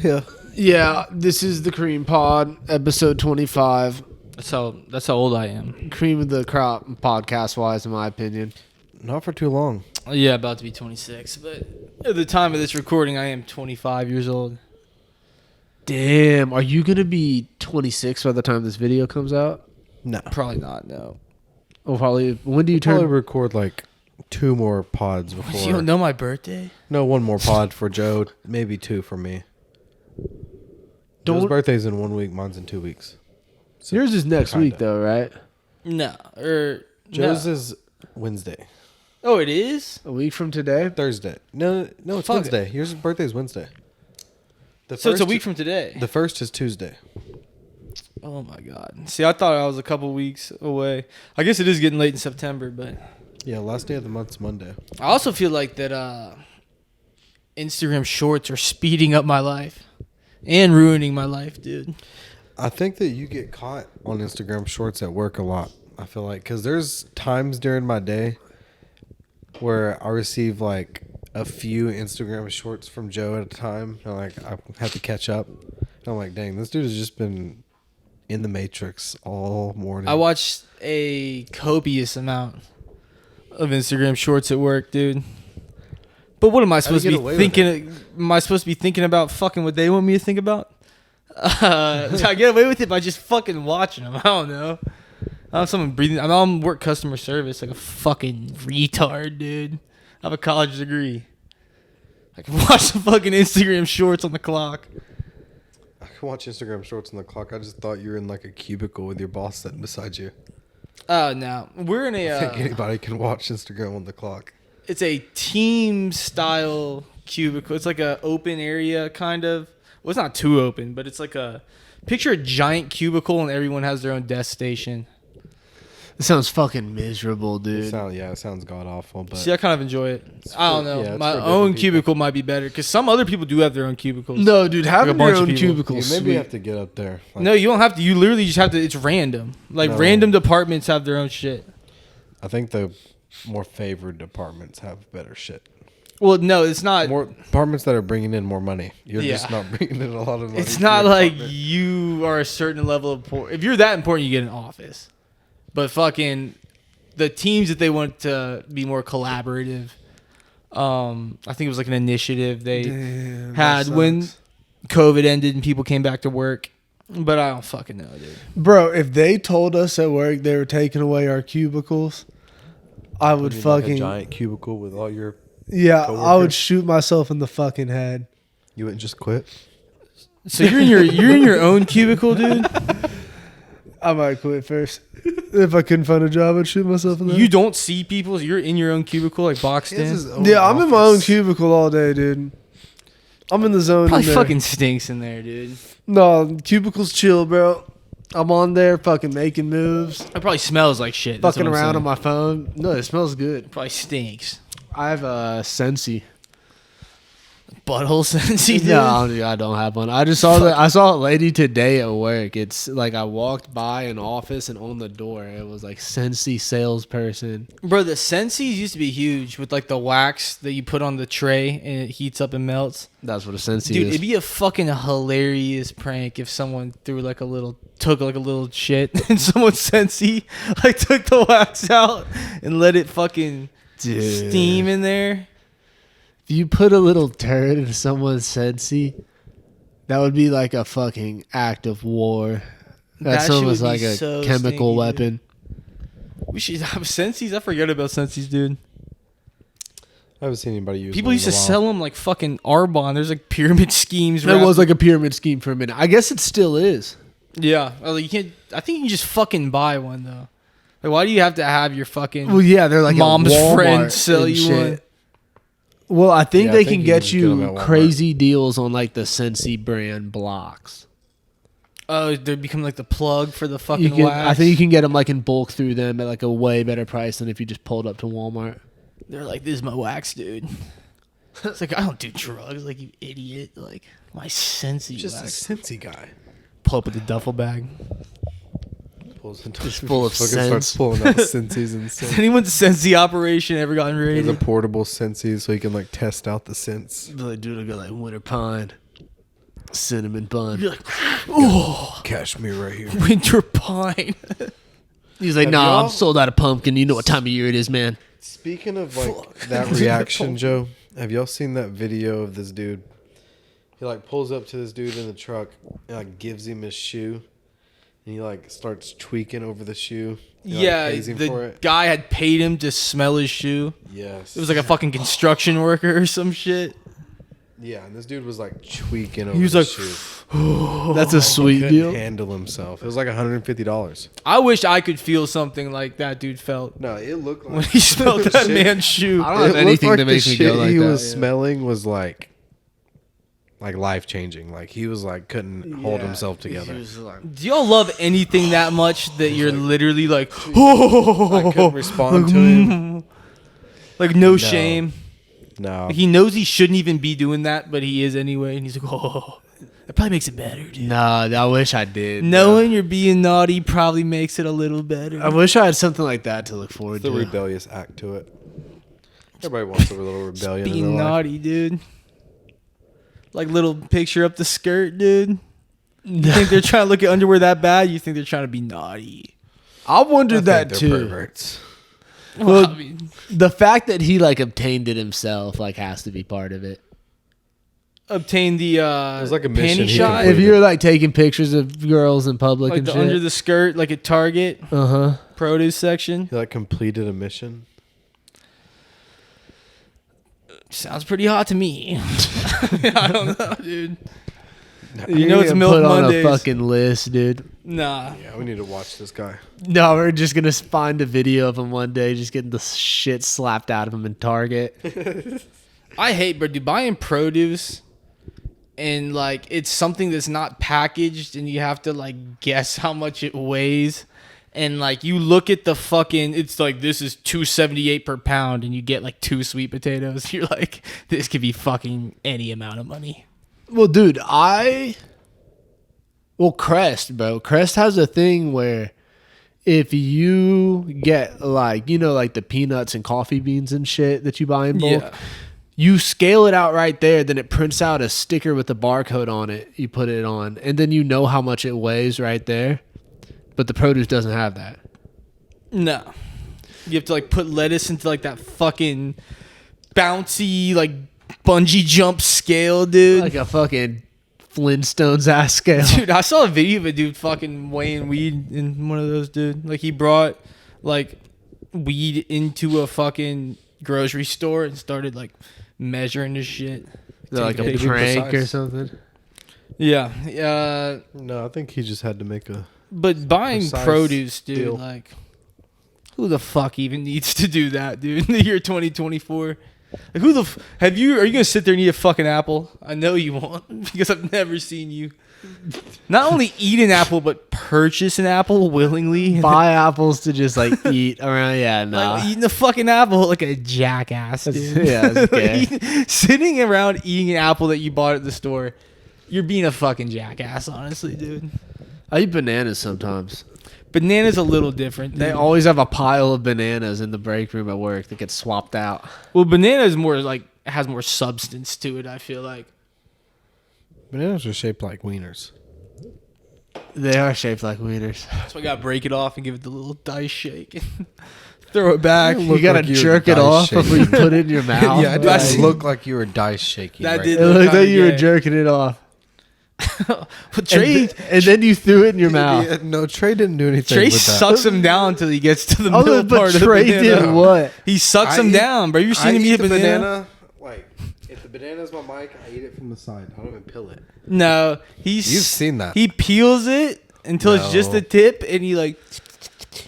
Yeah. Yeah, this is the Cream Pod, episode 25. That's how old I am. Cream of the crop, podcast-wise, in my opinion. Not for too long. Yeah, about to be 26. But at the time of this recording, I am 25 years old. Damn, are you going to be 26 by the time this video comes out? No. Probably not, no. Oh, probably. When do you Probably turn? record like 2 more pods before. You don't know my birthday? No, 1 more pod for Joe. Maybe 2 for me. Joe's Don't. birthday's in 1 week. Mine's in 2 weeks. So Yours is next kinda. week, though, right? No. Joe's no. is Wednesday. Oh, it is? A week from today? Thursday. No, it's Fuck Wednesday. Yours birthday's Wednesday. So it's a week from today. The first is Tuesday. Oh, my God. See, I thought I was a couple weeks away. I guess it is getting late in September, but... Yeah, last day of the month's Monday. I also feel like that Instagram shorts are speeding up my life. And ruining my life, dude. I think that you get caught on Instagram shorts at work a lot. I feel like because there's times during my day where I receive like a few Instagram shorts from Joe at a time. And like I have to catch up. And I'm like, dang, this dude has just been in the Matrix all morning. I watched a copious amount of Instagram shorts at work, dude. But what am I supposed to be thinking? Am I supposed to be thinking about fucking what they want me to think about? I get away with it by just fucking watching them. I don't know. I have someone breathing. I'm on work customer service like a fucking retard, dude. I have a college degree. I can watch the fucking Instagram shorts on the clock. I can watch Instagram shorts on the clock. I just thought you were in like a cubicle with your boss sitting beside you. Oh, no. We're in I think anybody can watch Instagram on the clock. It's a team style cubicle. It's like a open area kind of. Well, it's not too open, but it's like a picture a giant cubicle and everyone has their own desk station. It sounds fucking miserable, dude. It sounds god awful. But See, I kind of enjoy it. I don't know. yeah, it's My for own different cubicle might be better because some other people do have their own cubicles. No, dude, having bunch your of own people. cubicle, you maybe sweet. have to get up there. Like, No, you don't have to. You literally just have to. It's random. Like No. random departments have their own shit. I think the more favored departments have better shit. Well, no, it's not. More departments that are bringing in more money. You're Yeah. just not bringing in a lot of money. It's to not your like department. you are a certain level of important. If you're that important, you get an office. But fucking the teams that they want to be more collaborative. I think it was like an initiative they had when COVID ended and people came back to work. But I don't fucking know, dude. Bro, if they told us at work they were taking away our cubicles, I would You mean fucking... like a giant cubicle with all your... Yeah, I coworkers? would shoot myself in the fucking head. You wouldn't just quit? So you're in your own cubicle, dude. I might quit first. If I couldn't find a job, I'd shoot myself in the You head. don't see people. You're in your own cubicle, like boxed in. Yeah, I'm in my own cubicle all day, dude. I'm in the zone. Probably in there. fucking stinks in there, dude. No, cubicles chill, bro. I'm on there fucking making moves, It probably smells like shit. That's fucking what I'm around saying. on my phone. No, it smells good. It probably stinks. I have a Sensi. Butthole sensey, dude. No, dude, I don't have one. I just saw I saw a lady today at work. It's like I walked by an office and on the door it was like Sensi salesperson. Bro, the Sensi's used to be huge with like the wax that you put on the tray and it heats up and melts. That's what a Sensi Dude, is. it'd be a fucking hilarious prank if someone took like a little shit and someone Sensi like took the wax out and let it fucking Dude. steam in there. If you put a little turd in someone's Sensi, that would be like a fucking act of war. That's That shit almost would be like a so chemical stinky, dude. weapon. We should have Sensi's. I forget about Sensi's, dude. I haven't seen anybody use People one used in to a while. sell them like fucking Arbonne. There's like pyramid schemes. It was like a pyramid scheme for a minute. I guess it still is. Yeah. Like you can't. I think you can just fucking buy one though. Like, why do you have to have your fucking Well, yeah, they're like mom's at Walmart friend sell and you shit. one? Well, I think Yeah, they I can think you get can get 'em you at Walmart. crazy deals on like the Sensi brand blocks. Oh, they become like the plug for the You fucking can, wax. I think you can get them like in bulk through them at like a way better price than if you just pulled up to Walmart. They're like, "This is my wax, dude." It's like, I don't do drugs, like you idiot. Like my Sensi Just a wax. Cincy guy. Pull up with a duffel bag. Just full of Fucking scents. starts pulling out Cincy's and Has scents. anyone's Sensi operation ever gotten He has a raided? portable Cincy so he can like test out the scents. Really do look like winter pine. cinnamon bun. You're like, oh, Cashmere right here. winter pine. He's like, Have nah, y'all- I'm sold out of pumpkin. You know what time of year it is, man. Speaking of like that reaction, Joe, have y'all seen that video of this dude? He like pulls up to this dude in the truck and like gives him his shoe, and he like starts tweaking over the shoe. He, like, Yeah, pays him for the it. guy had paid him to smell his shoe. Yes, It was like a fucking construction worker or some shit. yeah, and this dude was like tweaking over He was the like, shoe. That's a sweet Couldn't deal. handle himself. It was like $150. I wish I could feel something like that dude felt No, it looked like when he smelled the that shit- man's shoe. I don't have looked anything like that the makes me shit go like he that. was yeah. smelling was like life changing. Like he was like couldn't hold Yeah. himself together. He was like, Do y'all love anything that much that you're literally like, I couldn't respond to him. like no shame? No, He knows he shouldn't even be doing that, but he is anyway. And he's like, oh, that probably makes it better, dude. nah, I wish I did. Knowing you're being naughty probably makes it a little better. I wish I had something like that to look forward the to. rebellious act to it. Everybody wants a little rebellion in Being their life. naughty, dude. Like little picture up the skirt, dude. You think they're trying to look at underwear that bad? You think they're trying to be naughty? I wondered I that think they're too. perverts. Well, I mean, the fact that he like obtained it himself like has to be part of it. obtain the was like a mission panty he shot, completed. If you're like taking pictures of girls in public like and the shit. under the skirt, like at Target Uh-huh. produce section. He like completed a mission. Sounds pretty hot to me. I don't know, dude. You You're know it's gonna Milk put Mondays. on a fucking list, dude. Nah. Yeah, we need to watch this guy. No, we're just gonna find a video of him one day just getting the shit slapped out of him in Target. I hate, bro, dude, buying produce and like it's something that's not packaged and you have to like guess how much it weighs. And like you look at the fucking, it's like this is $2.78 per pound, and you get like 2 sweet potatoes. You're like, this could be fucking any amount of money. Well, dude, Crest, bro. Crest has a thing where if you get like, you know, like the peanuts and coffee beans and shit that you buy in bulk, Yeah. you scale it out right there, then it prints out a sticker with a barcode on it. You put it on, and then you know how much it weighs right there. But the produce doesn't have that. No. You have to like put lettuce into like that fucking bouncy like bungee jump scale, dude. Like a fucking Flintstones ass scale. Dude, I saw a video of a dude fucking weighing weed in one of those, dude. Like he brought like weed into a fucking grocery store and started like measuring his shit. Like a Take it. prank or Precise. something. Yeah. No, I think he just had to make a. But buying Precise produce, dude, deal. like who the fuck even needs to do that, dude? In the year 2024. Like who the are you gonna sit there and eat a fucking apple? I know you won't because I've never seen you not only eat an apple but purchase an apple willingly. Buy apples to just like eat around. Yeah, nah. Like eating a fucking apple like a jackass, dude. Yeah, that's gay. Sitting around eating an apple that you bought at the store, you're being a fucking jackass, honestly, dude. I eat bananas sometimes. Banana's a little different. They dude. always have a pile of bananas in the break room at work that gets swapped out. Well, banana is more like has more substance to it. I feel like. Bananas are shaped like wieners. They are shaped like wieners. So I gotta break it off and give it the little dice shake. Throw it back. You gotta like you were jerk it dice off before you shaking. put it in your mouth. Yeah, it Right. did look like you were dice shaking. That right did It there. looked kinda like you were gay. jerking it off. Well, Trey, And then you threw it in your mouth. Yeah, no, Trey didn't do anything Trey with that. sucks him down until he gets to the Oh, middle but part Trey of the banana. did what? He sucks I him eat- down, bro. You I seen him eat eat a the banana? Like, if the banana's my mic, I eat it from the side. I don't even peel it. No, You've seen that. He peels it until it's just No. the tip, and he like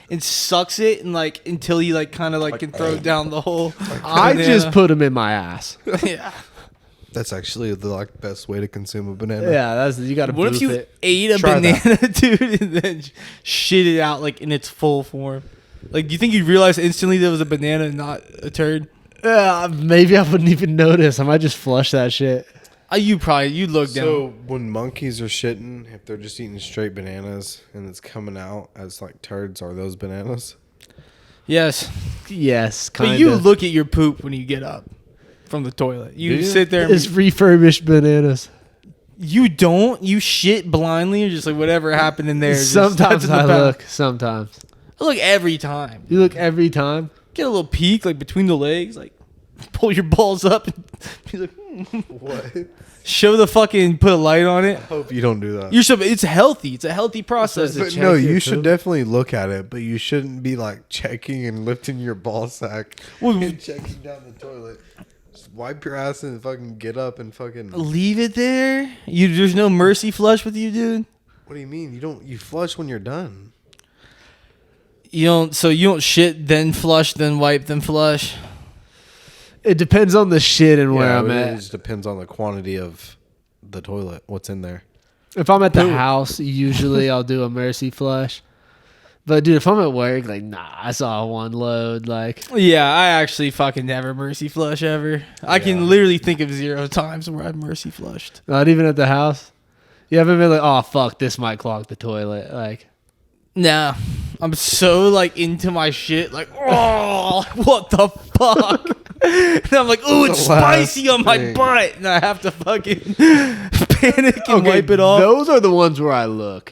and sucks it, and like until he like kind of like can throw down the whole. I banana. just put them in my ass. Yeah. That's actually the like best way to consume a banana. Yeah, that's you got to. What if you it. ate a Try banana, dude, and then shit it out like in its full form? Like, do you think you'd realize instantly there was a banana and not a turd? Maybe I wouldn't even notice. I might just flush that shit. You'd look down. So when monkeys are shitting, if they're just eating straight bananas and it's coming out as like turds, are those bananas? Yes, Yes, kind but of. you look at your poop when you get up from the toilet. You Do you? sit there. And It's refurbished bananas. You don't? You shit blindly or just like whatever happened in there? Sometimes I look. Sometimes. I look every time. You look every time? Get a little peek like between the legs. Like pull your balls up and be like, What? show the fucking, put a light on it. I hope you don't do that. It's healthy. It's a healthy process. But no, you should definitely look at it, but you shouldn't be like checking and lifting your ball sack and checking down the toilet. Just wipe your ass and fucking get up and fucking leave it there. There's no mercy flush with you, dude. What do you mean? You flush when you're done. You don't shit, then flush, then wipe, then flush. It depends on the shit and where I'm at. It just depends on the quantity of the toilet, what's in there. If I'm at the house, usually I'll do a mercy flush. But dude, if I'm at work, like, nah, I saw one load. Like, yeah, I actually fucking never mercy flush ever. I can literally think of 0 times where I've mercy flushed. Not even at the house. You haven't been like, oh fuck, this might clog the toilet. Like, nah, I'm so like into my shit. Like, oh, what the fuck? And I'm like, oh, it's spicy on my butt, and I have to fucking panic and wipe it off. Those are the ones where I look.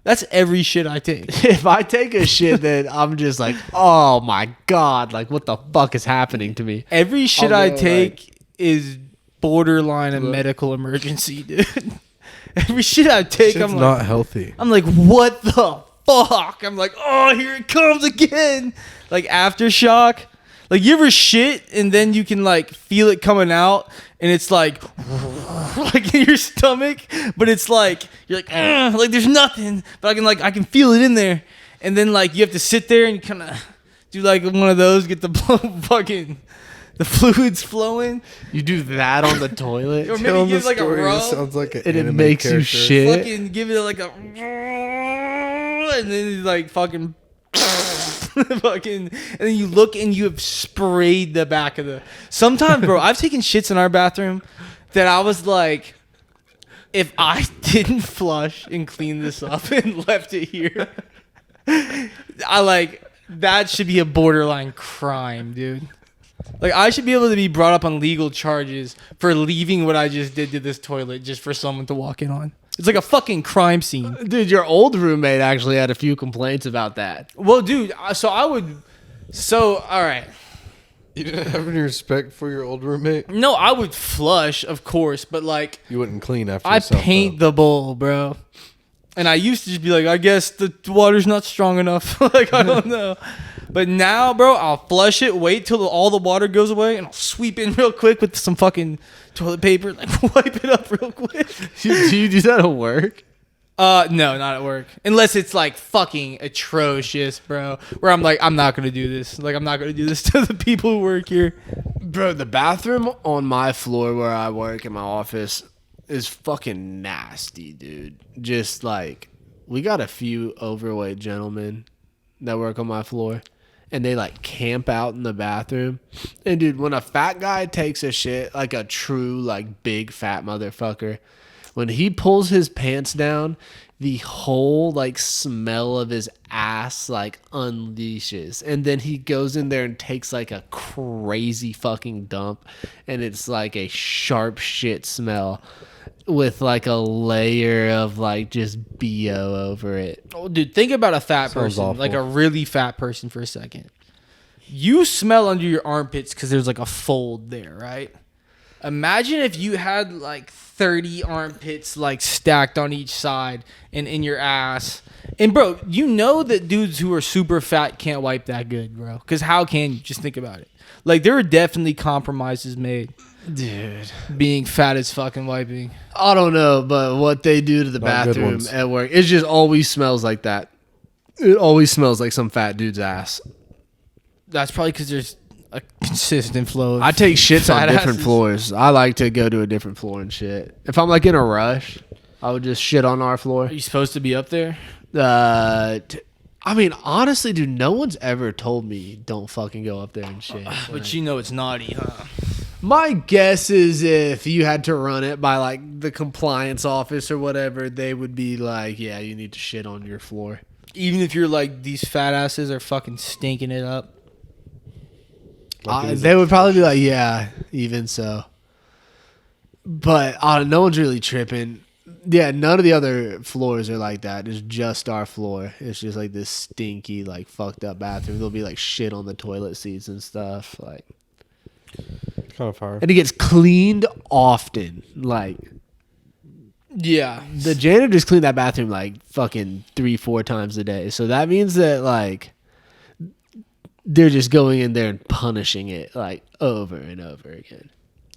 That's every shit I take. If I take a shit, then I'm just like, oh my god, like what the fuck is happening to me? Every shit I take is borderline a medical emergency, dude. Every shit I take, Shit's not healthy. I'm like, what the fuck? I'm like, oh, here it comes again. Like aftershock. Like, you ever shit and then you can like feel it coming out and it's like in your stomach, but it's like you're like there's nothing, but I can feel it in there, and then like you have to sit there and you kind of do like one of those, get the the fluids flowing. You do that on the toilet, or maybe give like a rub. Sounds like an and it anime makes character. you shit. Fucking give it like a, and then it's like fucking. Fucking, and then you look and you have sprayed the back of the. Sometimes, bro, I've taken shits in our bathroom that I was like, if I didn't flush and clean this up and left it here, that should be a borderline crime, dude. Like, I should be able to be brought up on legal charges for leaving what I just did to this toilet just for someone to walk in on. It's like a fucking crime scene. Dude, your old roommate actually had a few complaints about that. Well, dude, all right. You didn't have any respect for your old roommate? No, I would flush, of course, but like... You wouldn't clean after I yourself, paint the bowl, bro. And I used to just be like, I guess the water's not strong enough. Like, I don't know. But now, bro, I'll flush it, wait till all the water goes away, and I'll sweep in real quick with some fucking toilet paper, like wipe it up real quick. Do you do that at work? No, not at work. Unless it's like fucking atrocious, bro. Where I'm like, I'm not gonna do this. Like, I'm not gonna do this to the people who work here. Bro, the bathroom on my floor where I work in my office is fucking nasty, dude. Just like, we got a few overweight gentlemen that work on my floor, and they like camp out in the bathroom. And dude, when a fat guy takes a shit, like a true like big fat motherfucker, when he pulls his pants down, the whole like smell of his ass like unleashes, and then he goes in there and takes like a crazy fucking dump, and it's like a sharp shit smell with like a layer of like just BO over it. Oh, dude, think about a fat person, awful. like a really fat person for a second. You smell under your armpits because there's like a fold there, right? Imagine if you had like 30 armpits like stacked on each side and in your ass. And bro, you know that dudes who are super fat can't wipe that good, bro. Because how can you? Just think about it. Like, there are definitely compromises made. Dude, being fat as fucking wiping. I don't know, but what they do to the bathroom at work, it just always smells like that. It always smells like some fat dude's ass. That's probably because there's a consistent flow of I take shits on different asses. floors. I like to go to a different floor and shit. If I'm like in a rush, I would just shit on our floor. Are you supposed to be up there? I mean, honestly, dude, no one's ever told me don't fucking go up there and shit. But you know it's naughty, huh? My guess is if you had to run it by like the compliance office or whatever, they would be like, yeah, you need to shit on your floor. Even if you're like, these fat asses are fucking stinking it up. They would probably be like, yeah, even so. But no one's really tripping. Yeah, none of the other floors are like that. It's just our floor. It's just like this stinky, like fucked up bathroom. There'll be like shit on the toilet seats and stuff. Like, Kind of fire. and it gets cleaned often. Like, Yeah. the janitors clean that bathroom like fucking 3-4 times a day. So that means that like they're just going in there and punishing it like over and over again.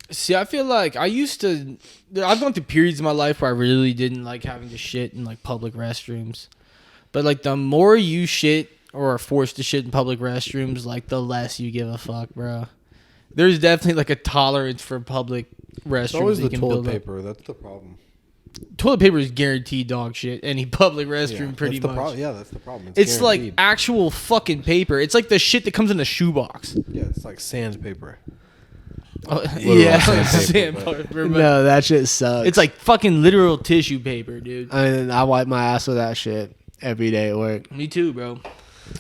See, I feel like I've gone through periods in my life where I really didn't like having to shit in like public restrooms. But like the more you shit or are forced to shit in public restrooms, like the less you give a fuck, bro. There's definitely like a tolerance for public restrooms. It's always that you the can toilet build up. paper. That's the problem. Toilet paper is guaranteed dog shit. Any public restroom, pretty that's the much. Yeah, that's the problem. It's like guaranteed. actual fucking paper. It's like the shit that comes in a shoebox. Yeah, it's like sandpaper. Yeah, sandpaper, sandpaper. No, that shit sucks. It's like fucking literal tissue paper, dude. I mean, I wipe my ass with that shit every day at work. Me too, bro.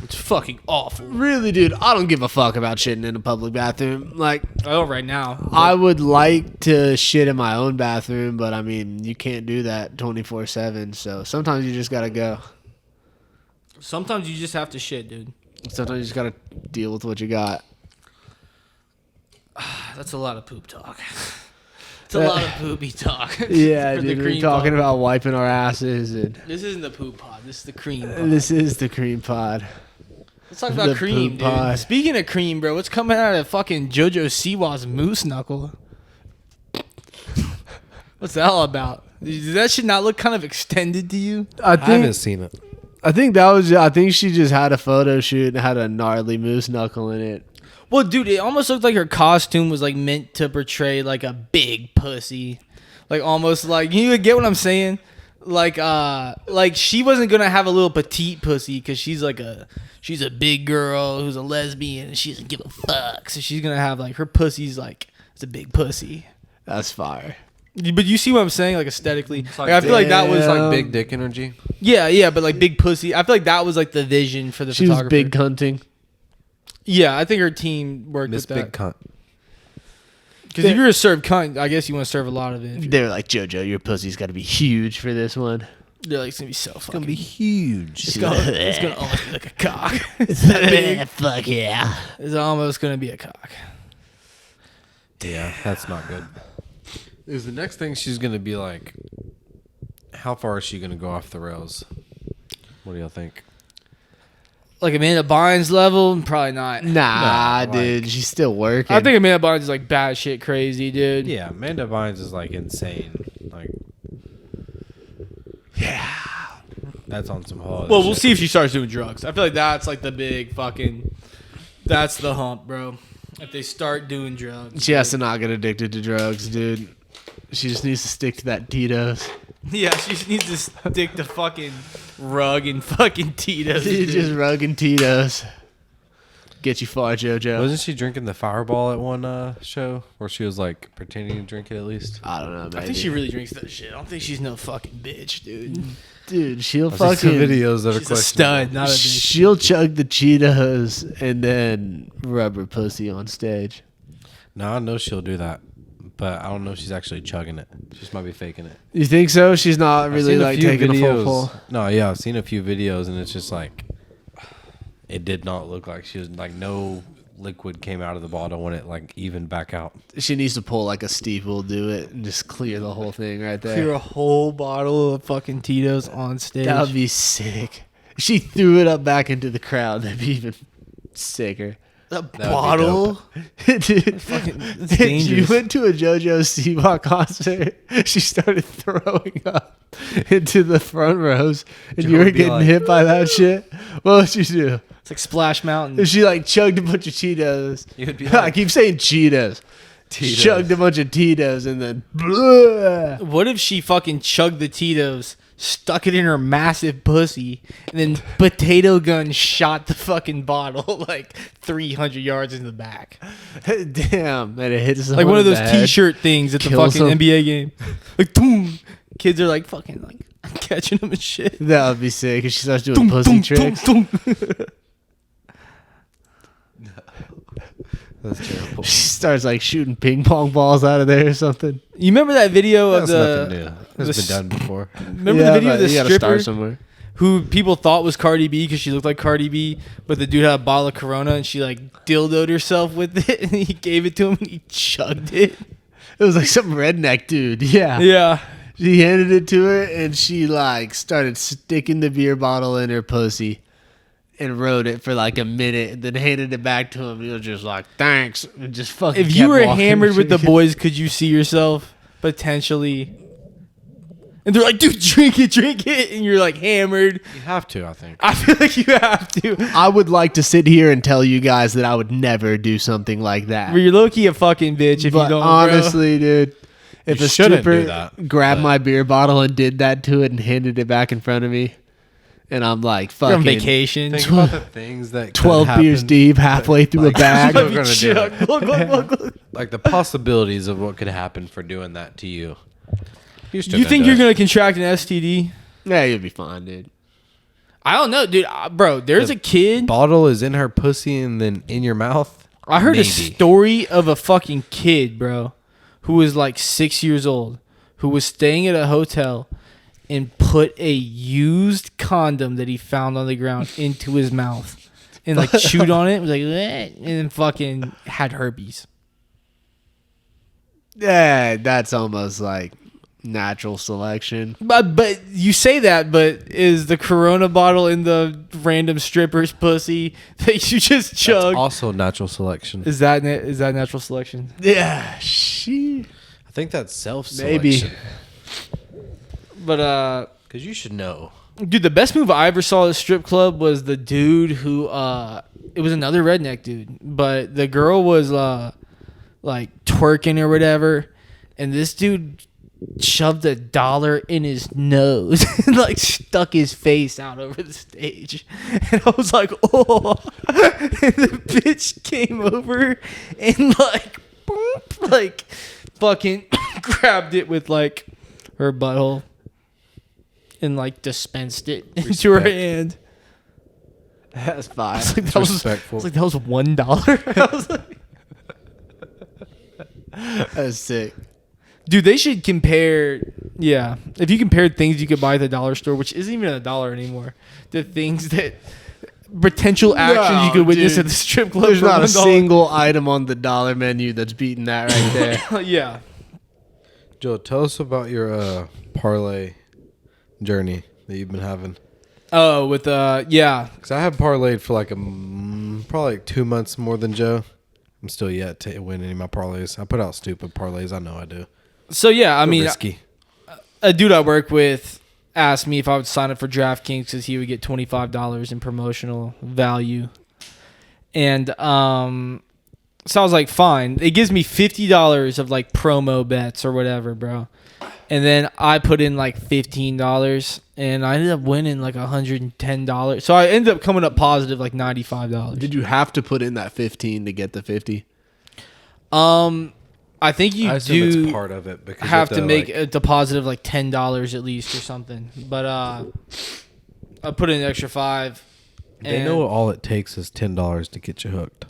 It's fucking awful. Really, dude, I don't give a fuck about shitting in a public bathroom. Like, Oh, right now. I would like to shit in my own bathroom, but I mean, you can't do that 24/7. So sometimes you just gotta go. Sometimes you just have to shit, dude. Sometimes you just gotta deal with what you got. That's a lot of poop talk. It's a lot of poopy talk. Yeah, For the dude, we're cream talking pod. about wiping our asses, and This isn't the poop pod. This is the cream pod. this is the cream pod. Let's talk about the cream, poop dude. pod. Speaking of cream, bro, what's coming out of fucking Jojo Siwa's moose knuckle? What's that all about? Does that shit not look kind of extended to you? I I haven't think seen it. I think she just had a photo shoot and had a gnarly moose knuckle in it. Well, dude, it almost looked like her costume was like meant to portray like a big pussy, like almost like you get what I'm saying, like she wasn't gonna have a little petite pussy because she's a big girl who's a lesbian and she doesn't give a fuck, so she's gonna have like her pussy's like it's a big pussy. That's fire. But you see what I'm saying, like aesthetically, like, I feel like that was Like like big dick energy. yeah, but like big pussy. I feel like that was like the vision for the She was photographer. big hunting. Yeah, I think her team worked Miss with Big that. Cunt. Because if you're a serve cunt, I guess you want to serve a lot of it. They're like, JoJo, your pussy's got to be huge for this one. They're like, it's gonna be so fucking. Gonna be huge. It's gonna almost be like a cock. It's that big. Fuck yeah. It's almost gonna be a cock. Yeah, that's not good. Is the next thing she's gonna be like? How far is she gonna go off the rails? What do y'all think? Like Amanda Bynes level, probably not. Nah, No, dude, she's still working. I think Amanda Bynes is like bad shit crazy, dude. Yeah, Amanda Bynes is like insane. Like, yeah, that's on some whole. Well, we'll see if she starts doing drugs. I feel like that's like the big fucking. That's the hump, bro. If they start doing drugs. she has to not get addicted to drugs, dude. She just needs to stick to that Tito's. Yeah, she just needs to stick to fucking rug and fucking Tito's. Dude, dude. just rugging Tito's. Get you far, JoJo. Wasn't she drinking the Fireball at one show, where she was like pretending to drink it at least? I don't know, maybe. I think she really drinks that shit. I don't think she's no fucking bitch, dude. Dude, she'll I've seen some fucking... videos that are She's a questionable. stud, not a bitch. She'll chug the Cheetos and then rub her pussy on stage. No, I know she'll do that, but I don't know if she's actually chugging it. She just might be faking it. You think so? She's not I've really seen a like few taking a full videos. pull. No, yeah, I've seen a few videos, and it's just like it did not look like she was like no liquid came out of the bottle when it like even back out. She needs to pull like a Steve will do it and just clear the whole thing right there. Clear a whole bottle of fucking Tito's on stage. That would be sick. If she threw it up back into the crowd, that'd be even sicker. a be bottle. Dude, Fucking, that's if you dangerous. went to a Jojo Siwa concert, she started throwing up into the front rows, and you Joe were would be getting like- hit by that shit. What would you do? It's like Splash Mountain. If she like chugged a bunch of Cheetos, You'd be I like, keep saying Cheetos. Tito's. Chugged a bunch of Tito's and then blah. What if she fucking chugged the Tito's, stuck it in her massive pussy, and then potato gun shot the fucking bottle like 300 yards in the back? Damn, and it hits Like one of those t-shirts. T-shirt things at the Kill fucking some- NBA game. Like, boom. Kids are like fucking like catching them and shit. That would be sick if she starts doing Dum, pussy dum, tricks. dum, dum. That's terrible. She starts like shooting ping pong balls out of there or something. You remember that video That's of nothing new. It's been done before. Remember the video of the you gotta stripper start somewhere. who people thought was Cardi B because she looked like Cardi B, but the dude had a bottle of Corona and she like dildoed herself with it, and he gave it to him and he chugged it. It was like some redneck dude. Yeah. Yeah. She handed it to her and she like started sticking the beer bottle in her pussy and rode it for like a minute and then handed it back to him. He was just like, thanks. And just fucking If you kept were walking. hammered with the boys, could you see yourself potentially? And they're like, dude, drink it. And you're like hammered. You have to, I think. I feel like you have to. I would like to sit here and tell you guys that I would never do something like that. But you're low-key a fucking bitch if But you don't, honestly, dude, if You a shouldn't do stripper that, grabbed but- my beer bottle and did that to it and handed it back in front of me, and I'm like, bro. You're on fucking Think vacation. about the things that could 12 beers happen, deep, halfway through a like, bag. we're gonna do it. Look. Like the possibilities of what could happen for doing that to you. You think you're gonna contract an STD? Yeah, you'll be fine, dude. I don't know, dude. Bro, there's a kid. Bottle is in her pussy and then in your mouth. I heard a Maybe. story of a fucking kid, bro, who was like 6 years old, who was staying at a hotel and put a used condom that he found on the ground into his mouth and like chewed on it. Was like, "Bleh," and then fucking had herpes. Yeah, that's almost like natural selection. But you say that, but is the Corona bottle in the random stripper's pussy that you just That's chug? also natural selection. Is that natural selection? Yeah, she. I think that's self-selection. Maybe. But Because you should know. dude, the best move I ever saw at a strip club was the dude who it was another redneck dude, but the girl was like twerking or whatever, and this dude shoved $1 in his nose and like stuck his face out over the stage, and I was like, oh, and the bitch came over and like boop, like fucking grabbed it with like her butthole and like dispensed it into her Respect. hand. That's fine. I was like, It's that was, respectful. I was like, that was $1. I was like, That's sick. dude, they should compare. Yeah, if you compared things you could buy at the dollar store, which isn't even $1 anymore, the things that potential actions you could witness dude. at the strip club. There's for not a $1. single item on the dollar menu that's beating that right there. Yeah. Joe, tell us about your parlay journey that you've been having. Oh, with yeah. Because I have parlayed for like probably like 2 months more than Joe. I'm still yet to win any of my parlays. I put out stupid parlays. I know I do. So yeah, I mean, Risky. a dude I work with asked me if I would sign up for DraftKings because he would get $25 in promotional value, and so I was like, fine. It gives me $50 of like promo bets or whatever, bro. And then I put in like $15, and I ended up winning like $110. So I ended up coming up positive like $95. Did you have to put in that 15 to get the 50? I think you I assume do it's part of it because you have to make like, a deposit of like $10 at least or something. But I put in an extra $5. They and- know all it takes is $10 to get you hooked.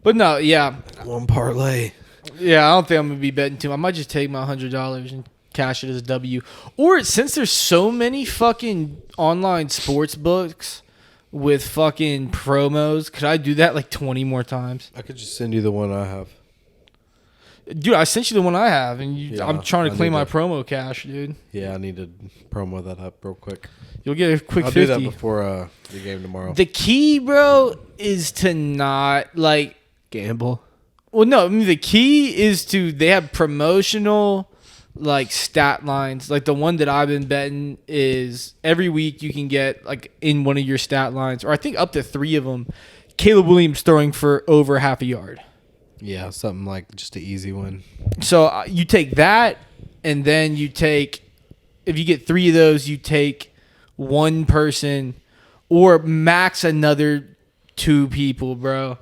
But no, yeah, One parlay. yeah. I don't think I'm gonna be betting too. I might just take my $100 and cash it as a W. Or since there's so many fucking online sports books with fucking promos, could I do that like 20 more times? I could just send you the one I have. Dude, I sent you the one I have, and Yeah, I'm trying to I claim need my to- promo cash, dude. Yeah, I need to promo that up real quick. You'll get a quick I'll 50. do that before the game tomorrow. The key, bro, is to not like. Gamble. Well, no, I mean the key is to they have promotional like stat lines. Like the one that I've been betting is every week you can get like in one of your stat lines, or I think up to 3 of them, Caleb Williams throwing for over half a yard. Yeah, something like just an easy one. So you take that, and then you take, if you get 3 of those, you take one person or max another 2 people, bro,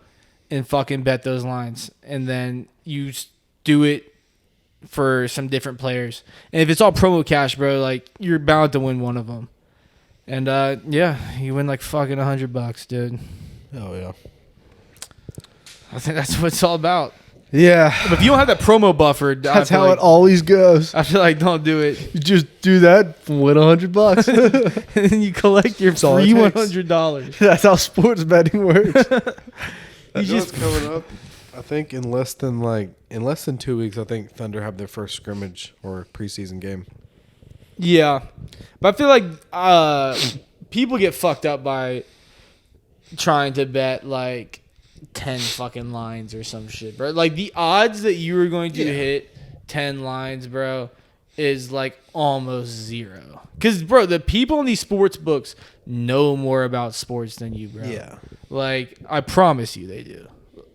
and fucking bet those lines. And then you do it for some different players. And if it's all promo cash, bro, like you're bound to win one of them. And yeah, you win like fucking $100, dude. Oh yeah. I think that's what it's all about. Yeah. But if you don't have that promo buffer, That's how it always goes. I feel like don't do it. You just do that, win $100. And then you collect your all it free takes. $100. That's how sports betting works. You just coming up. I think in less than 2 weeks, I think Thunder have their first scrimmage or preseason game. Yeah. But I feel like people get fucked up by trying to bet like 10 fucking lines or some shit, bro. Like the odds that you were going to hit 10 lines, bro, is like almost zero. Because, bro, the people in these sports books know more about sports than you, bro. Yeah. Like, I promise you they do.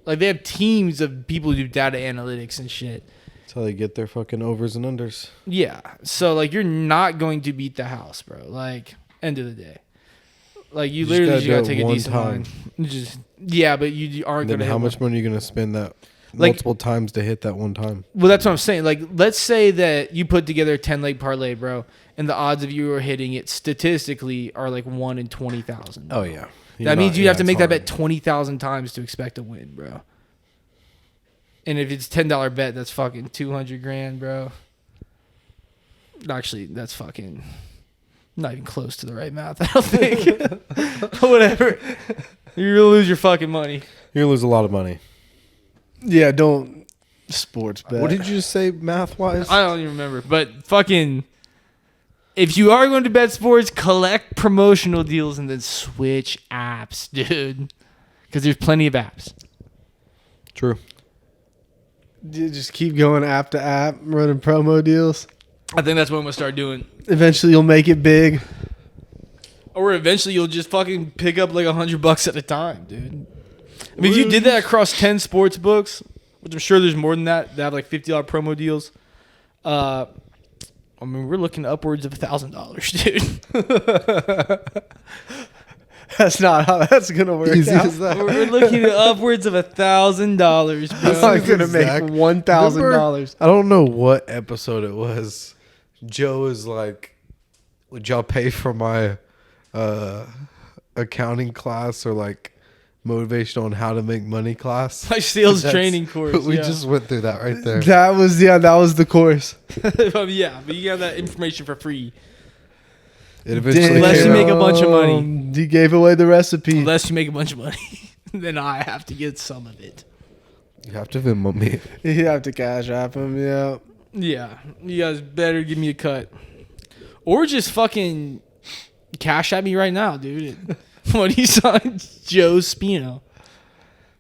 Like, they have teams of people who do data analytics and shit. That's how they get their fucking overs and unders. Yeah. So, like, you're not going to beat the house, bro. Like, end of the day. Like, you literally just gotta take a decent line. Yeah, but you aren't going to. How much money are you going to spend that multiple times to hit that one time? Well, that's what I'm saying. Like, let's say that you put together a 10-leg parlay, bro, and the odds of you are hitting it statistically are like 1 in 20,000. Oh, yeah. That means you have to make that bet 20,000 times to expect a win, bro. And if it's $10 bet, that's fucking $200,000, bro. Actually, that's fucking not even close to the right math, I don't think. But whatever. You're gonna lose your fucking money. You're going to lose a lot of money. Yeah, don't sports bet. What did you just say math-wise? I don't even remember. But fucking, if you are going to bet sports, collect promotional deals and then switch apps, dude. Because there's plenty of apps. True. You just keep going app to app, running promo deals. I think that's what I'm going to start doing. Eventually you'll make it big. Or eventually you'll just fucking pick up like $100 at a time, dude. I mean, if you did that across 10 sports books, which I'm sure there's more than that, they have like $50 promo deals. I mean, we're looking upwards of $1,000, dude. That's not how that's going to work Easy out. as that. We're looking at upwards of $1,000, bro. That's not going to make Zach, $1,000. I don't know what episode it was. Joe is like, would y'all pay for my accounting class or like motivational on how to make money class? My sales training course. We yeah. just went through that right there. That was the course. Yeah, but you got that information for free. It eventually Unless came you out. make a bunch of money. He gave away the recipe. Unless you make a bunch of money, then I have to get some of it. You have to Venmo me. You have to cash app him, yeah. Yeah, you guys better give me a cut. Or just fucking cash at me right now, dude. What do you sign? Joe Spino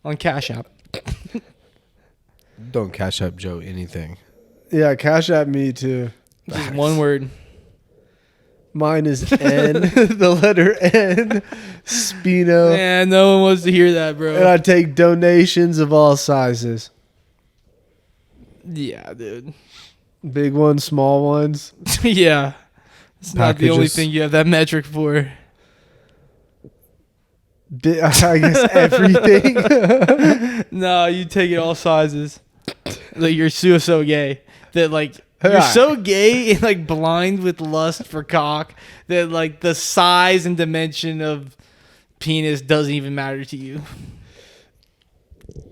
on Cash App. Don't cash up Joe anything. Yeah, cash app me too. Just one word. Mine is N, the letter N, Spino. Man, no one wants to hear that, bro. And I take donations of all sizes. Yeah, dude. Big ones, small ones. Yeah. It's not the only Packages. thing you have that metric for. I guess everything. No, you take it all sizes. Like you're so gay that like you're Yeah. so gay and like blind with lust for cock that like the size and dimension of penis doesn't even matter to you.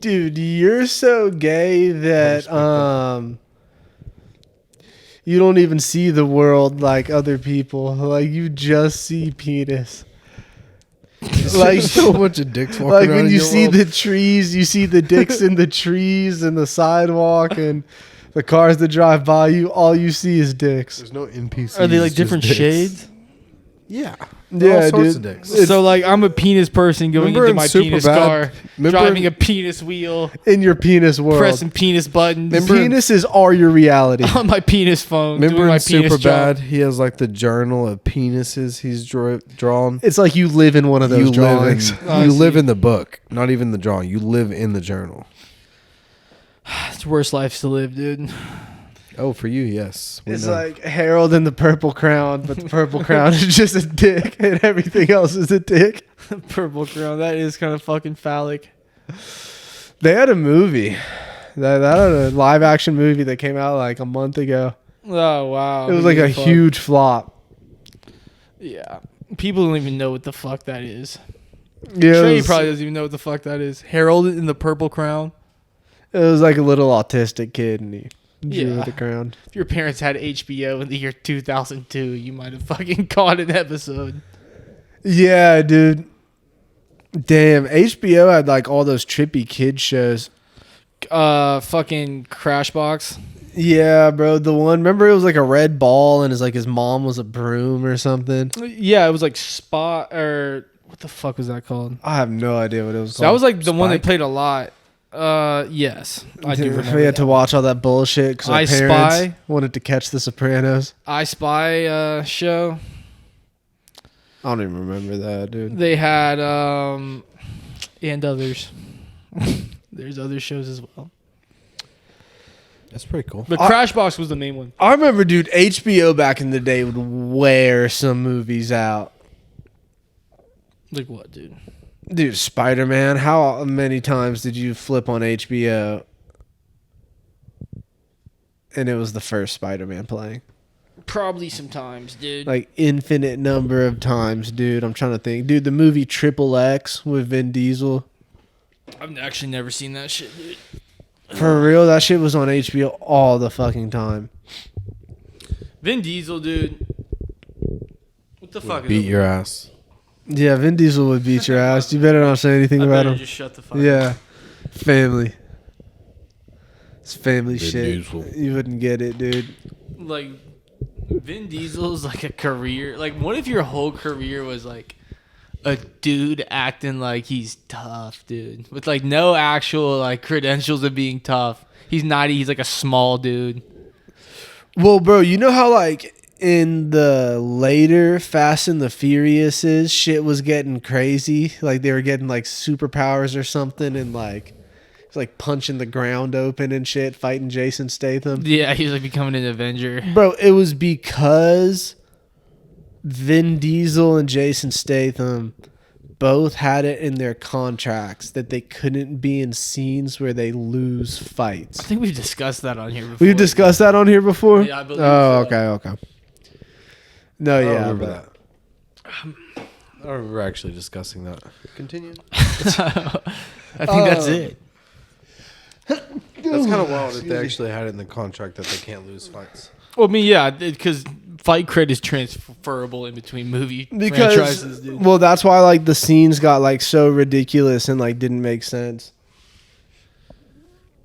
Dude, you're so gay that you don't even see the world like other people. Like you just see penis. Like so much of dicks walking Like around when in you your see world. the trees, you see the dicks in the trees and the sidewalk and the cars that drive by you, all you see is dicks. There's no NPCs. Are they like just different dicks. shades? Yeah. Yeah, All sorts dude. of dicks. It's- So like I'm a penis person going Remember into in my Superbad? penis car, Remember- driving a penis wheel, In your penis world. pressing penis buttons Penises are your reality. on my penis phone, Remember doing my in penis Superbad, job. he has like the journal of penises he's drawn. It's like you live in one of those drawings. Oh, I you live see. in the book, not even the drawing. You live in the journal. It's worst life to live, dude. Oh, for you, yes. We It's know. like Harold and the Purple Crown, but the Purple Crown is just a dick and everything else is a dick. Purple crown. That is kind of fucking phallic. They had a movie. That had a live action movie that came out like a month ago. Oh wow. It was like a Fuck. huge flop. Yeah. People don't even know what the fuck that is. Yeah, Trey probably doesn't even know what the fuck that is. Harold in the Purple Crown. it was like a little autistic kid, and he drew Yeah. the crown. If your parents had HBO in the year 2002, you might have fucking caught an episode. Yeah, dude. Damn, HBO had like all those trippy kid shows. Fucking Crashbox. Yeah, bro. The one, remember it was like a red ball and his mom was a broom or something. Yeah, it was like Spot or what the fuck was that called? I have no idea what it was called. That was like the one they Spike? played a lot. Yes, I do remember. We had to watch all that bullshit because our I parents Spy. wanted to catch The Sopranos. I Spy show. I don't even remember that, dude. They had and others. There's other shows as well. That's pretty cool. But Crashbox was the main one. I remember, dude, HBO back in the day would wear some movies out. Like what, dude? Dude, Spider-Man, how many times did you flip on HBO and it was the first Spider-Man playing? Probably sometimes, dude. Like, infinite number of times, dude. I'm trying to think. Dude, the movie Triple X with Vin Diesel. I've actually never seen that shit, dude. For real, that shit was on HBO all the fucking time. Vin Diesel, dude. What the fuck? Beat your ass. Yeah, Vin Diesel would beat your ass. You better not say anything I about better him. just shut the fuck up. Yeah. Family. It's family Vin shit. Diesel. You wouldn't get it, dude. Like, Vin Diesel is like a career. Like, what if your whole career was like a dude acting like he's tough, dude, with like no actual like credentials of being tough? He's not. He's like a small dude. Well, bro, you know how like in the later Fast and the Furiouses, shit was getting crazy. Like they were getting like superpowers or something, and like it's like punching the ground open and shit, fighting Jason Statham. Yeah, he's like becoming an Avenger. Bro, it was because Vin Diesel and Jason Statham both had it in their contracts that they couldn't be in scenes where they lose fights. I think we've discussed that on here before. We've discussed that on here before? Yeah, I believe Oh, so. okay. No, I don't yeah. remember but- that. I don't remember actually discussing that. Continue. I think that's it. That's kind of wild that they actually had it in the contract that they can't lose fights. Well, I mean, yeah, because fight cred is transferable in between movie franchises, dude. well, that's why like the scenes got like so ridiculous and like didn't make sense.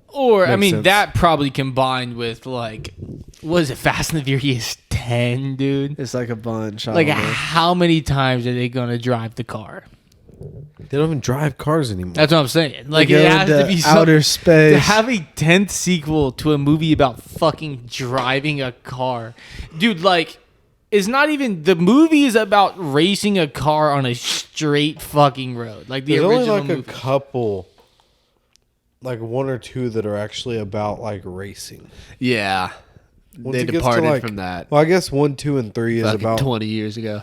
Or, I Makes mean, sense. that probably combined with, like, what is it, Fast and the Furious 10, dude? It's like a bunch. I Like, don't know. how many times are they going to drive the car? They don't even drive cars anymore. That's what I'm saying. Like, They it go has to into be outer space. To have a 10th sequel to a movie about fucking driving a car. Dude, like, it's not even... The movie is about racing a car on a straight fucking road. Like, the There's original only like movie. a couple, like one or two that are actually about like racing. Yeah. Once They it gets to, departed like- from that Well, I guess 1, 2, and 3 is fucking about 20 years ago.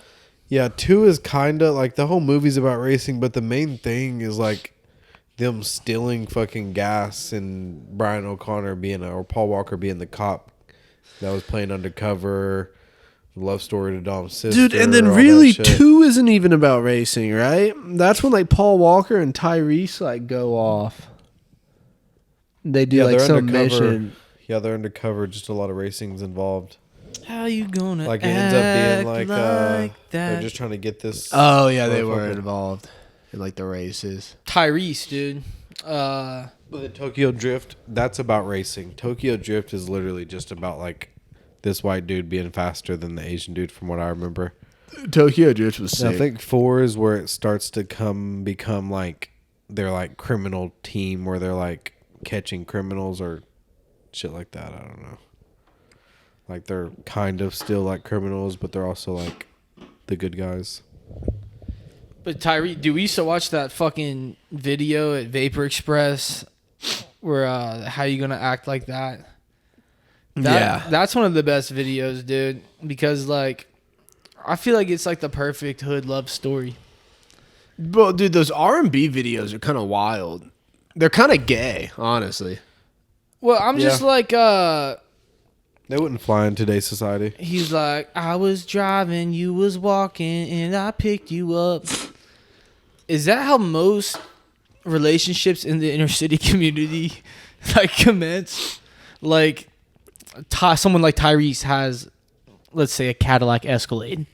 Yeah, 2 is kind of like the whole movie's about racing, but the main thing is like them stealing fucking gas and Brian O'Connor or Paul Walker being the cop that was playing undercover, love story to Dom's sister. Dude, and then all that really shit. 2 isn't even about racing, right? That's when like Paul Walker and Tyrese like go off. They do Yeah, like they're some undercover. mission. Yeah, they're undercover. Just a lot of racing's involved. How you gonna Like it ends up being like, that? they're just trying to get this. Oh, yeah, they were motherfucker. involved in like the races. Tyrese, dude. But the Tokyo Drift, that's about racing. Tokyo Drift is literally just about like this white dude being faster than the Asian dude, from what I remember. Tokyo Drift was And sick. I think 4 is where it starts to become like they're like criminal team where they're like catching criminals or shit like that. I don't know. Like they're kind of still like criminals, but they're also like the good guys. But Tyrese, dude, we used to watch that fucking video at Vapor Express where how you gonna act like that? Yeah. That's one of the best videos, dude, because like I feel like it's like the perfect hood love story. Bro, dude, those R&B videos are kind of wild. They're kind of gay, honestly. Well, I'm just Yeah. like They wouldn't fly in today's society. he's like, I was driving, you was walking, and I picked you up. Is that how most relationships in the inner city community like commence? Like someone like Tyrese has, let's say, a Cadillac Escalade.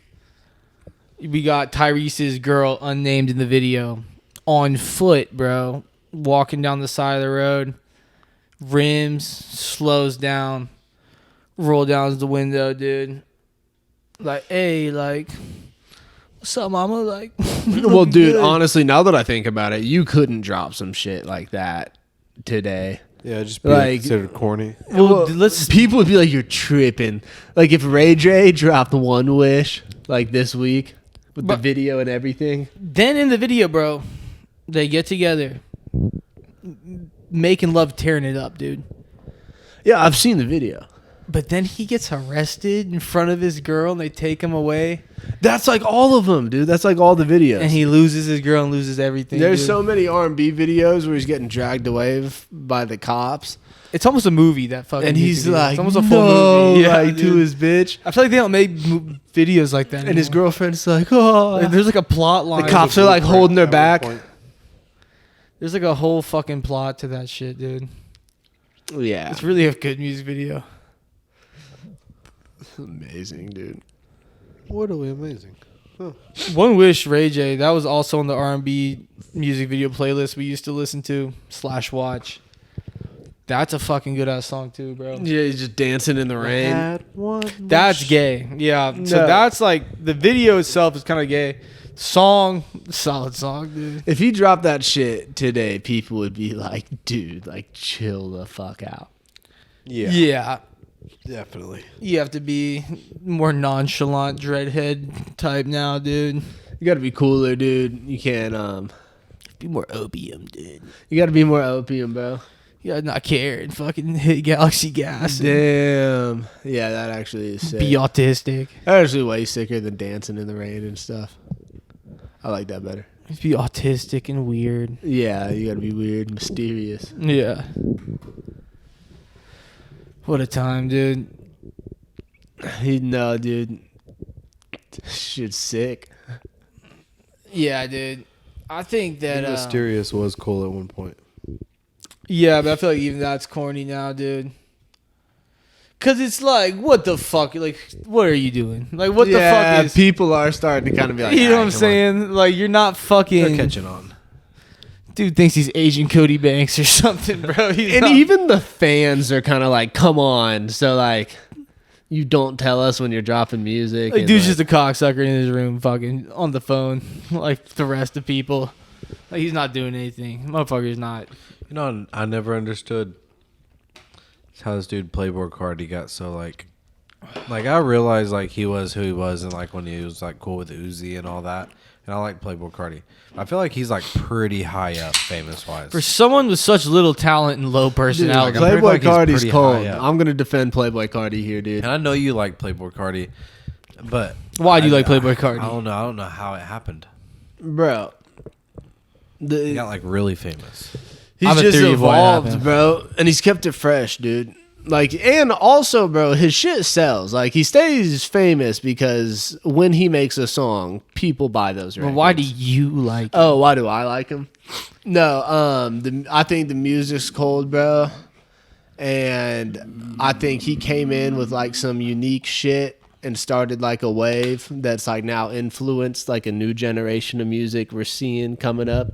We got Tyrese's girl, unnamed in the video, on foot, bro, walking down the side of the road. Rims, slows down, roll down the window, dude. Like, hey, like, what's up, mama? Like, Well, dude, good. honestly, now that I think about it, you couldn't drop some shit like that today. Yeah, just be Like- considered corny. Well, let's. People would be like, "You're tripping." Like if Ray J dropped One Wish like this week with the But- video and everything. Then in the video, bro, they get together, making love, tearing it up, dude. Yeah, I've seen the video. But then he gets arrested in front of his girl, and they take him away, That's like all of them, dude. That's like all the videos. and he loses his girl and loses everything. There's dude. so many R&B videos where he's getting dragged away by the cops, It's almost a movie that fucking. and he's music video. like, it's almost a full "No," movie. Yeah, like to dude. his bitch, I feel like they don't make videos like that. and his anymore. girlfriend's like, "Oh." Like, there's like a plot line. The cops are like holding their back. There's like a whole fucking plot to that shit, dude. Yeah, It's really a good music video. amazing, dude. What are we amazing? One Wish, Ray J. That was also on the R&B music video playlist we used to listen to / watch. That's a fucking good ass song too, bro. Yeah, he's just dancing in the rain. Had one That's wish. gay. Yeah. So No. that's like the video itself is kind of gay. Song, solid song, dude. If he dropped that shit today, people would be like, "Dude, like, chill the fuck out." Yeah, Yeah. definitely. You have to be more nonchalant, dreadhead type now, dude. You gotta be cooler, dude. You can't, Be more opium, dude. you gotta be more opium, bro. You gotta not care and fucking hit Galaxy Gas. And Damn. Yeah, that actually is sick. be autistic. That's actually way sicker than dancing in the rain and stuff. I like that better. Be autistic and weird. Yeah, you gotta be weird, mysterious. Yeah. What a time, dude. No, dude. Shit's sick. Yeah, dude. I think that. Mysterious was cool at one point. Yeah, but I feel like even that's corny now, dude. Cause it's like, what the fuck? Like, what are you doing? Like, what the fuck is? people are starting to kind of be like, You know what I'm "Alright, come on." saying? Like, you're not They're fucking. catching on. Dude thinks he's Asian Cody Banks or something, bro. He's And not- even the fans are kind of like, "Come on!" So like, you don't tell us when you're dropping music. like, and, dude's like- just a cocksucker in his room, fucking on the phone, like the rest of people. Like, he's not doing anything. Motherfucker's not. You know, I never understood how this dude Playboi Carti got so like I realized like he was who he was, and like when he was like cool with Uzi and all that, and I like Playboi Carti. I feel like he's like pretty high up, famous wise. For someone with such little talent and low personality, like, I'm Playboi pretty like he's Carti's pretty cold. high up. I'm gonna defend Playboi Carti here, dude. And I know you like Playboi Carti, but why do you like Playboi Carti? I don't know. I don't know how it happened. Bro. He got like really famous. He's I have a just theory of why it evolved, happened. bro, and he's kept it fresh, dude. Like, and also, bro, his shit sells. Like, he stays famous because when he makes a song, people buy those records. Well, why do you like? Oh, why do I like him? No, I think the music's cold, bro, and I think he came in with like some unique shit and started like a wave that's like now influenced like a new generation of music we're seeing coming up.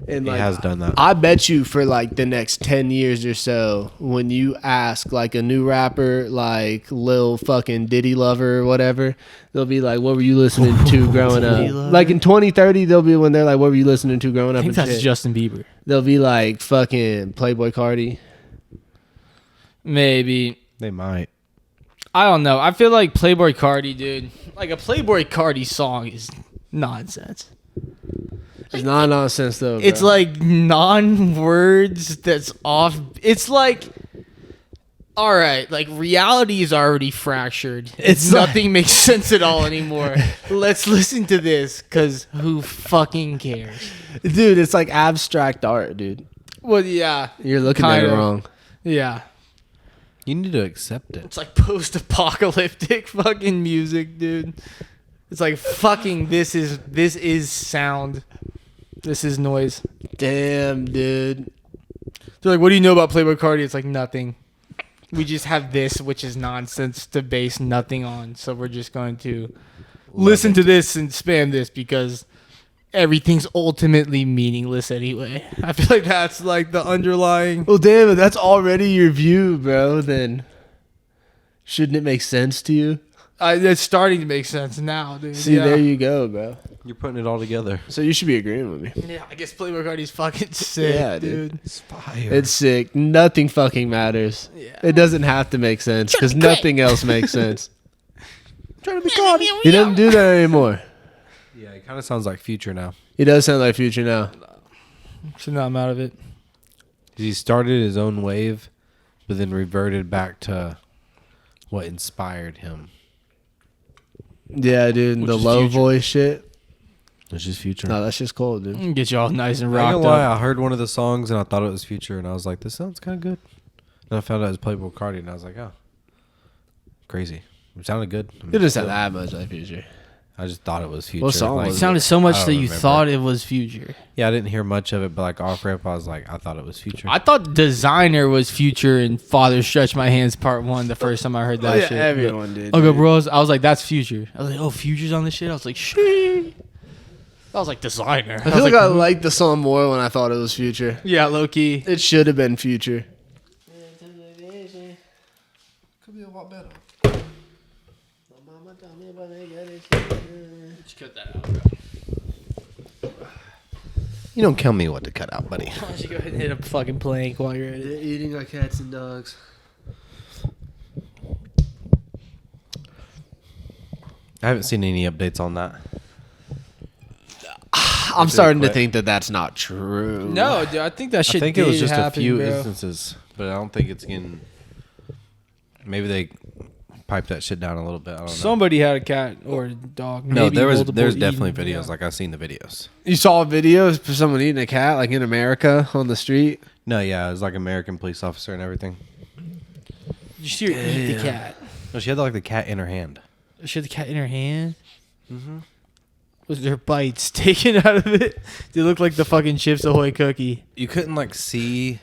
And He like, has done that. I bet you for like the next 10 years or so, when you ask like a new rapper like Lil fucking Diddy Lover or whatever, they'll be like, "What were you listening to growing Diddy up?" Lover? Like in 2030, they'll be when they're like, "What were you listening to growing I up?" think and that's shit. Justin Bieber. They'll be like fucking Playboi Carti. Maybe. They might. I don't know. I feel like Playboi Carti, dude. Like a Playboi Carti song is nonsense. It's not nonsense though. Bro. It's like non-words that's off. It's like, all right, like reality is already fractured. It's Nothing makes sense at all anymore. Let's listen to this, because who fucking cares? dude, it's like abstract art, dude. Well, yeah. You're looking at it Kinda. wrong. Yeah. You need to accept it. It's like post-apocalyptic fucking music, dude. It's like fucking this is sound. This is noise. Damn, dude. They're like, what do you know about Playboi Carti? It's like nothing. We just have this, which is nonsense to base nothing on. So we're just going to listen to this and spam this because everything's ultimately meaningless anyway. I feel like that's like the underlying. Well, damn, if that's already your view, bro, then shouldn't it make sense to you? It's starting to make sense now, dude. See, there you go, bro. You're putting it all together. So you should be agreeing with me. Yeah, I guess Playboi Carti's fucking sick, Yeah, dude. It's fire. It's sick. Nothing fucking matters. Yeah. It doesn't have to make sense because nothing else makes sense. Trying to be Carti. He doesn't do that anymore. Yeah, it kind of sounds like Future now. He does sound like Future now. So now I'm out of it. He started his own wave, but then reverted back to what inspired him. Yeah, dude. Which The is low Future. voice shit. It's just Future. No, that's just cold, dude. Get you all nice and I'm not rocked gonna lie, up. I heard one of the songs and I thought it was Future, and I was like, this sounds kind of good. And I found out it was Playboi Carti, and I was like, oh, crazy. It sounded good. I mean, It doesn't sound still- that much like Future. I just thought it was Future. What song It was sounded so much I that don't you remember. thought it was Future. Yeah, I didn't hear much of it, but like off rip, I was like, I thought it was Future. I thought Designer was Future and Father Stretch My Hands Part 1 the first time I heard that shit. everyone did. Okay, bro. I was like, that's Future. I was like, oh, Future's on this shit? I was like, shit. I was like, Designer. I feel like I liked the song more when I thought it was Future. yeah, low key. It should have been Future. Could be a lot better. Cut that out, bro. You don't tell me what to cut out, buddy. Why don't you go ahead and hit a fucking plank while you're at it? They're eating our cats and dogs. I haven't seen any updates on that. I'm starting to think that that's not true. No, dude, I think that shit I think it was did just happen, a few bro. instances, but I don't think it's getting. Maybe they piped that shit down a little bit. I don't know. Somebody had a cat or a dog. No, maybe there's multiple definitely eating. videos. Yeah. Like I've seen the videos. You saw videos for someone eating a cat, like in America on the street. No, yeah, it was like American police officer and everything. Did you see her eat the cat? No, she had like the cat in her hand. She had the cat in her hand. Mm-hmm. Was there bites taken out of it? They look like the fucking Chips Ahoy cookie. You couldn't like see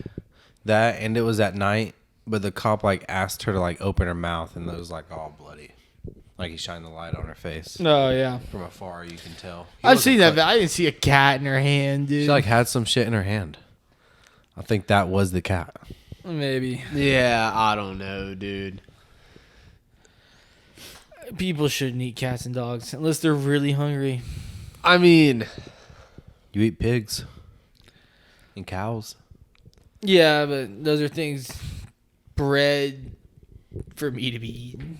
that, and it was at night. But the cop like asked her to like open her mouth, and it was like all bloody. Like he shined the light on her face. Oh yeah, From afar, you can tell. I've seen that, but I didn't see a cat in her hand, dude. She like had some shit in her hand. I think that was the cat. Maybe Yeah, I don't know, dude. people shouldn't eat cats and dogs unless they're really hungry. I mean, You eat pigs and cows. Yeah, but those are things bred for me to be eaten.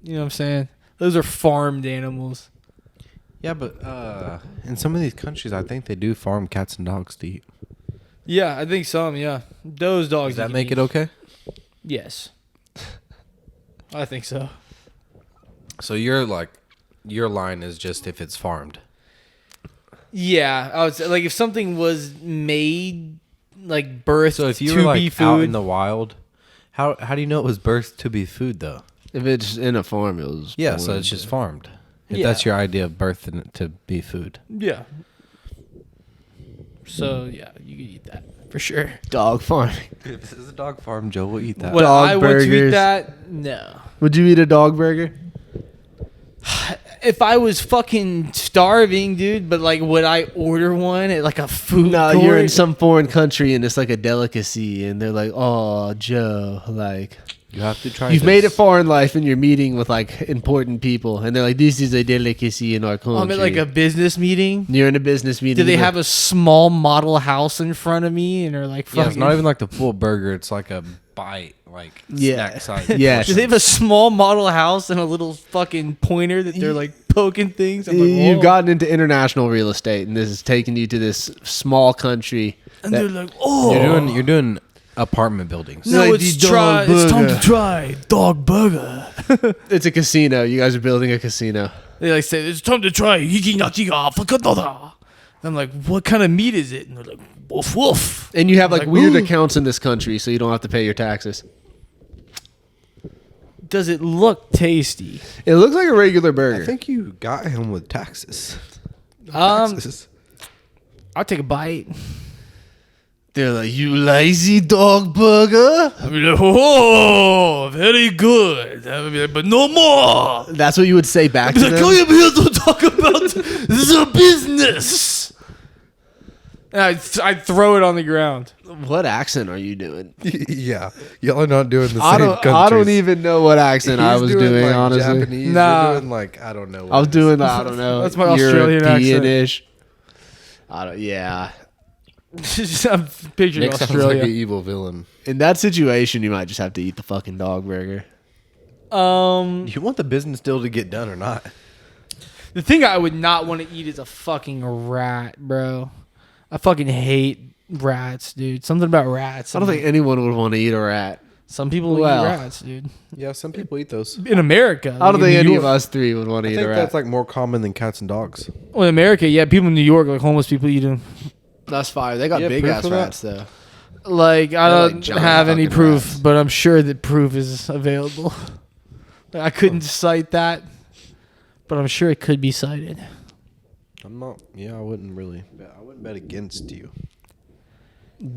You know what I'm saying? Those are farmed animals. Yeah, but in some of these countries, I think they do farm cats and dogs to eat. Yeah, I think some. Yeah, those dogs. Does that make it okay? Yes, I think so. So you're like, your line is just if it's farmed. Yeah, I would say like if something was made like birthed So if you to were be like food. out in the wild, how do you know it was birthed to be food though? if it's in a farm, it was. Yeah, so born. it's just farmed. If Yeah. that's your idea of birthing it to be food. Yeah. So yeah, you can eat that for sure. dog farming. If this is a dog farm, Joe will eat that. Would Dog I would tweet burgers. that? No. Would you eat a dog burger? If I was fucking starving, dude, but like, would I order one at like a food No, court? you're in some foreign country and it's like a delicacy, and they're like, "Oh, Joe, like You have to try. you've this. made it far in life, and you're meeting with like important people, and they're like, this is a delicacy in our country." I'm at like a business meeting. You're in a business meeting. Do they with- have a small model house in front of me and are like fucking? Yeah, it's not even like the full burger. It's like a bite, like Yeah. snack size. Yes. Do they have a small model house and a little fucking pointer that they're like poking things? I'm like, You've whoa. gotten into international real estate, and this is taking you to this small country. and that- they're like, oh, You're doing apartment buildings. no, like it's the try. dog It's time to burger. try dog burger. It's a casino. You guys are building a casino. They like say it's time to try hiki-nachi-ga fakadada. I'm like, what kind of meat is it? And they're like, woof woof. And you have like Like, weird ooh. accounts in this country, so you don't have to pay your taxes. Does it look tasty? It looks like a regular burger. I think you got him with taxes. Um, I'll take a bite. They're like, you lazy dog burger? I'll be like, oh, very good. But no more. That's what you would say back to them? Come here to talk about the business. And I'd throw it on the ground. What accent are you doing? Yeah, y'all are not doing the same. I don't even know what accent I was doing, like honestly. Japanese. Nah. You're doing like I don't know. I was doing I don't know. That's my Australian European-ish. Yeah. I'm picturing Nick sounds Australia. like an evil villain. In that situation, you might just have to eat the fucking dog burger. You want the business deal to get done or not? The thing I would not want to eat is a fucking rat, bro. I fucking hate rats, dude. Something about rats. I don't think anyone would want to eat a rat. Some people eat rats, dude. Yeah, some people eat those. In America. I don't think any York. of us three would want to I eat think a rat. that's like more common than cats and dogs. Well, in America, yeah, people in New York, like homeless people eat them. That's fire. They got Yeah, big proof ass of that? rats though. Like, I They're like don't giant have any fucking proof, rats. but I'm sure that proof is available. I couldn't cite that, but I'm sure it could be cited. I'm not. Yeah, I wouldn't really. I wouldn't bet against you.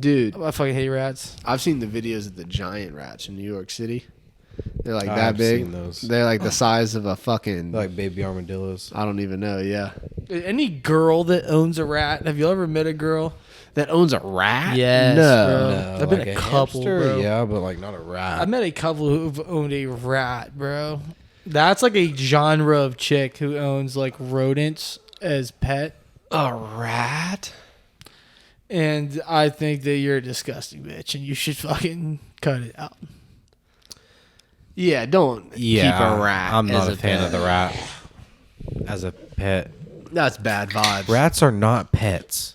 Dude, I fucking hate rats. I've seen the videos of the giant rats in New York City. They're like that I've big. seen those. They're like the size of a fucking. They're like baby armadillos. I don't even know. Yeah. Any girl that owns a rat, have you ever met a girl? That owns a rat? Yes, No. bro. I've been like a couple, hamster, bro. Yeah, but like not a rat. I met a couple who've owned a rat, bro. That's like a genre of chick who owns like rodents as pet. A rat? And I think that you're a disgusting bitch and you should fucking cut it out. Yeah, don't keep a rat. I'm not as a fan pet. of the rat as a pet. That's bad vibes. Rats are not pets.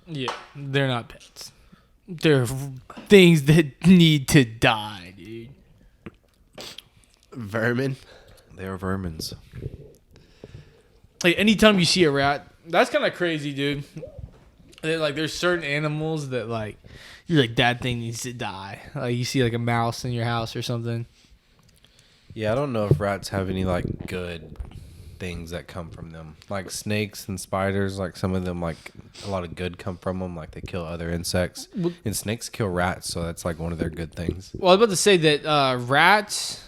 Yeah, they're not pets. They're things that need to die, dude. Vermin. They are vermins. Like anytime you see a rat, that's kind of crazy, dude. Like there's certain animals that like you're like that thing needs to die. Like you see like a mouse in your house or something. Yeah, I don't know if rats have any like good things that come from them. Like snakes and spiders, like some of them, like a lot of good come from them. Like they kill other insects, and snakes kill rats, so that's like one of their good things. Well, I was about to say that rats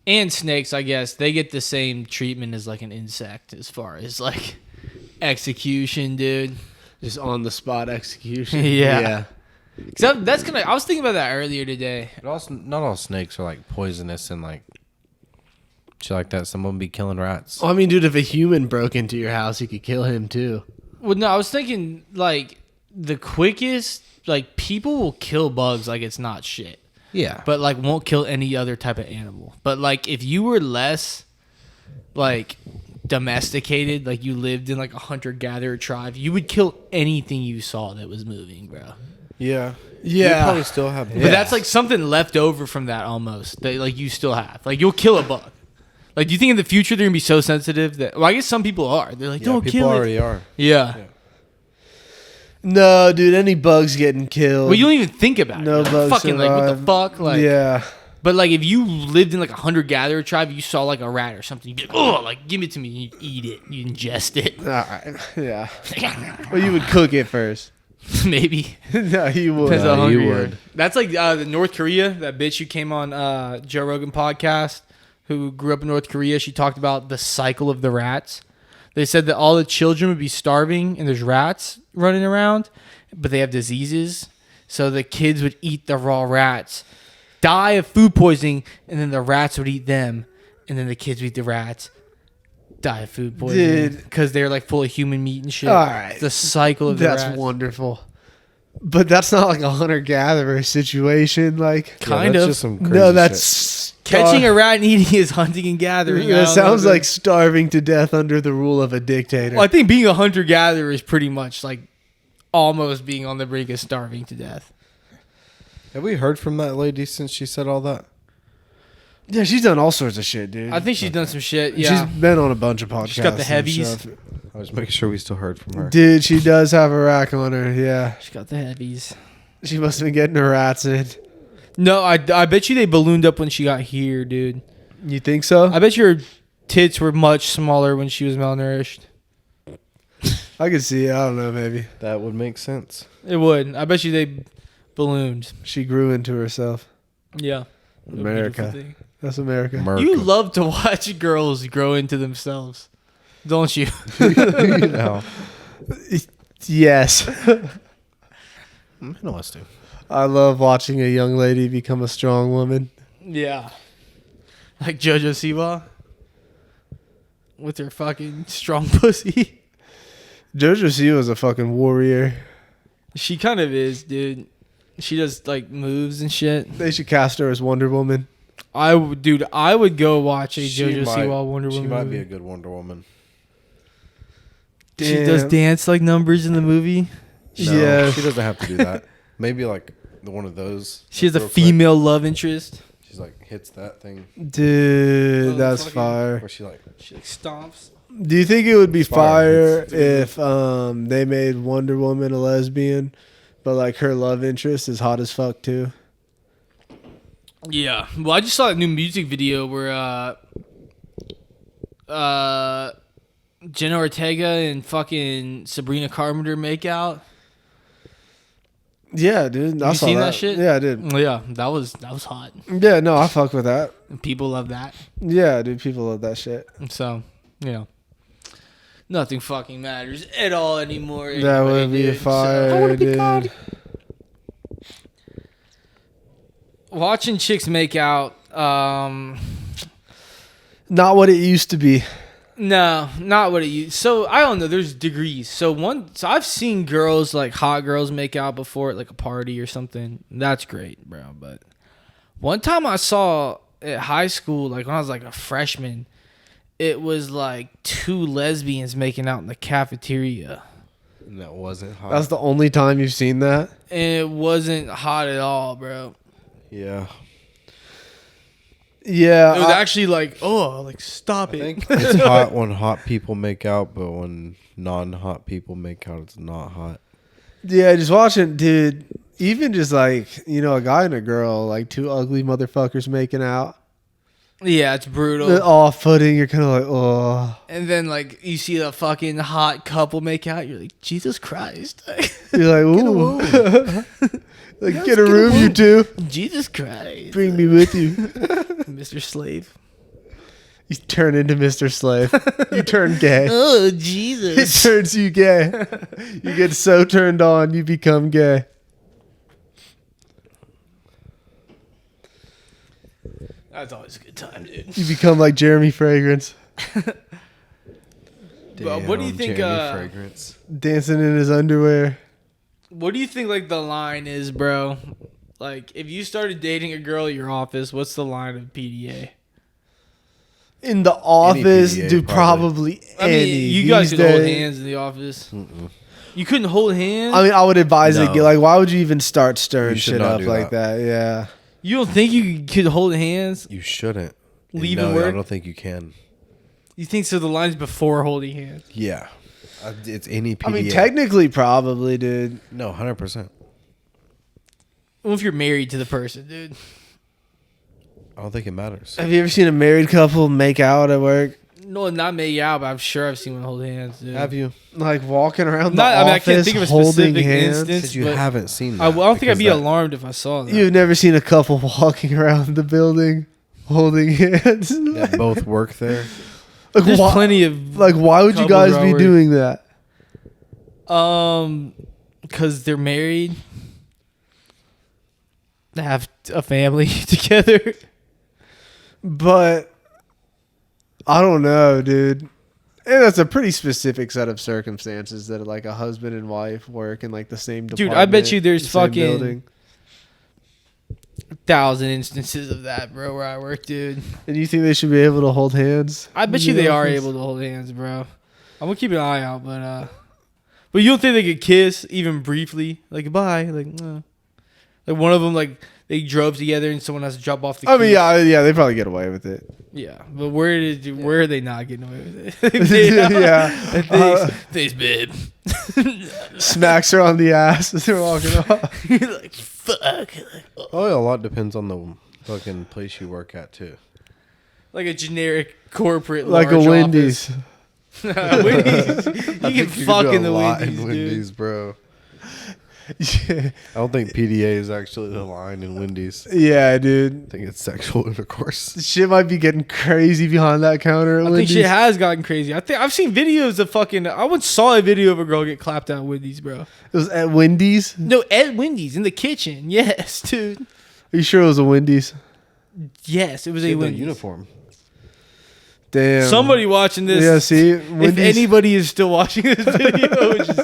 and snakes, I guess, they get the same treatment as like an insect as far as like execution, dude. Just on the spot execution. Yeah. That's kind of. I was thinking about that earlier today. But also, not all snakes are like poisonous and like shit like that. Some of them be killing rats. Well, I mean, dude, if a human broke into your house, you could kill him too. Well, no, I was thinking like the quickest. Like people will kill bugs like it's not shit, Yeah, but like won't kill any other type of animal. But like if you were less like domesticated, like you lived in like a hunter-gatherer tribe, you would kill anything you saw that was moving, bro. yeah, Yeah. You probably still have. But that's like something left over from that almost that like you still have. Like you'll kill a bug. Like do you think in the future they're gonna be so sensitive that? Well, I guess some people are. They're like, don't people kill already it. are. Yeah. No, dude, any bugs getting killed. Well, you don't even think about it. No You're like, bugs fucking like what the survive. fuck, like. yeah. But like if you lived in like a hunter-gatherer tribe, you saw like a rat or something, you'd be like, oh, like give it to me. You eat it. You ingest it. All right. Yeah. Well, you would cook it first. Maybe. No, you would. Depends how you hungry you would. are. That's like the North Korea, that bitch who came on Joe Rogan podcast, who grew up in North Korea. She talked about the cycle of the rats. They said that all the children would be starving and there's rats running around, but they have diseases. So the kids would eat the raw rats, die of food poisoning, and then the rats would eat them, and then the kids would eat the rats, die of food poisoning. Dude. Because they're like full of human meat and shit. All right. The cycle of the That's rats. wonderful. But that's not like a hunter-gatherer situation. Like, Kind that's of. just some crazy no, shit. that's Catching a rat and eating is hunting and gathering. I That don't know, sounds dude. like starving to death under the rule of a dictator. Well, I think being a hunter gatherer is pretty much like almost being on the brink of starving to death. Have we heard from that lady since she said all that? Yeah, she's done all sorts of shit, dude. I think she's done some shit. Yeah. She's been on a bunch of podcasts. She's got the and heavies. stuff. I was making sure we still heard from her. Dude, she does have a rack on her. Yeah, She got the heavies. she must have been getting her rats in. No, I bet you they ballooned up when she got here, dude. You think so? I bet your tits were much smaller when she was malnourished. I could see it. I don't know, maybe. That would make sense. It would. I bet you they ballooned. She grew into herself. Yeah. America. That's America. You love to watch girls grow into themselves, don't you? You know. Yes. I know us too. I love watching a young lady become a strong woman. Yeah. Like Jojo Siwa with her fucking strong pussy. Jojo Siwa is a fucking warrior. She kind of is, dude. She does like moves and shit. They should cast her as Wonder Woman. I would go watch a Jojo Siwa Wonder Woman. She might movie. be a good Wonder Woman. Damn. She does dance like numbers in the movie. No, Yeah. she doesn't have to do that. Maybe like one of those. She has a real quick. female love interest. She's like hits that thing Dude, Oh, that's fucking- fire. where she like. She like stomps. Do you think it would be Fire. fire if they made Wonder Woman a lesbian, but like her love interest is hot as fuck too? Yeah. Well, I just saw a new music video where Jenna Ortega and fucking Sabrina Carpenter make out. Yeah, dude. I You saw seen that shit? Yeah, I did. Yeah, that was hot. Yeah, no, I fuck with that. And people love that. Yeah, dude, people love that shit. So, you know, nothing fucking matters at all anymore. That anyway, would be a dude. fire, dude. Watching chicks make out, Not what it used to be. no, not what it used. So I don't know. There's degrees. So I've seen girls like hot girls make out before at like a party or something. That's great, bro. But one time I saw at high school, like when I was like a freshman, it was like two lesbians making out in the cafeteria, And that wasn't hot. That's the only time you've seen that. and it wasn't hot at all, bro. Yeah. Yeah, It was actually like, oh, like stop I it. think it's hot when hot people make out, but when non-hot people make out, it's not hot. yeah. Just watching, dude. Even just like a guy and a girl, like two ugly motherfuckers making out, Yeah, it's brutal. the off-putting. You're kind of like, oh. And then like you see the fucking hot couple make out, you're like, Jesus Christ. You're like, ooh. Like, get a room, you two. Jesus Christ. Bring me with you. Mr. Slave. You turn into Mr. Slave. You turn gay. Oh, It Jesus. turns you gay. You get so turned on, you become gay. That's always a good time, dude. You become like Jeremy Fragrance, But what do you think, Jeremy Fragrance. dancing in his underwear. What do you think like the line is, bro? Like if you started dating a girl at your office, what's the line of PDA? In the office, PDA, dude, probably I mean, any. you guys these could hold days. hands in the office. Mm-mm. You couldn't hold hands? I mean, I would advise No. it. Like, why would you even start stirring You should shit not up do like that? Yeah. You don't think you could hold hands? You shouldn't. Leaving No, I work? don't think you can. You think so? The line's before holding hands. Yeah. It's any PDA. I mean, technically, probably, dude. No, 100%. Well, if you're married to the person, dude. I don't think it matters. Have you ever seen a married couple make out at work? No, not make out, but I'm sure I've seen one hold hands, dude. Have you? Like walking around the Not, I mean, I office can't think of a holding specific hands? instance. Said you but haven't seen that. I don't think I'd because be that- alarmed if I saw that. You've never seen a couple walking around the building holding hands? that both work there. Like, There's why, plenty of like, why would you couples guys where I be work. doing that? Because they're married. They have a family together. But I don't know, dude. And that's a pretty specific set of circumstances that like a husband and wife work in like the same Dude, department. I bet you there's the same fucking building. 1,000 instances of that, bro, where I work, dude. And you think they should be able to hold hands? I bet you they are able to hold hands, bro. I'm gonna keep an eye out, but you don't think they could kiss even briefly, like bye, like like one of them like they drove together and someone has to drop off the. I mean, keys. yeah, they probably get away with it. Yeah, but where are they not getting away with it? Yeah. Thanks, babe. Smacks her on the ass as they're walking off. You're like, fuck. Oh, yeah, a lot depends on the fucking place you work at too. Like a generic corporate, Like a large Wendy's. office. Wendy's, you can fuck in the Wendy's, Wendy's, bro. Yeah. I don't think PDA is actually the line in Wendy's. Yeah, dude. I think it's sexual intercourse. Shit might be getting crazy behind that counter at I think Wendy's. shit has gotten crazy. I think I've seen videos of fucking. I once saw a video of a girl get clapped at Wendy's, bro. It was at Wendy's? No, at Wendy's in the kitchen. Yes, dude. Are you sure it was a Wendy's? Yes, it was She a had their Wendy's. uniform. Damn. Somebody watching this. Yeah, see? If Wendy's. anybody is still watching this video, which is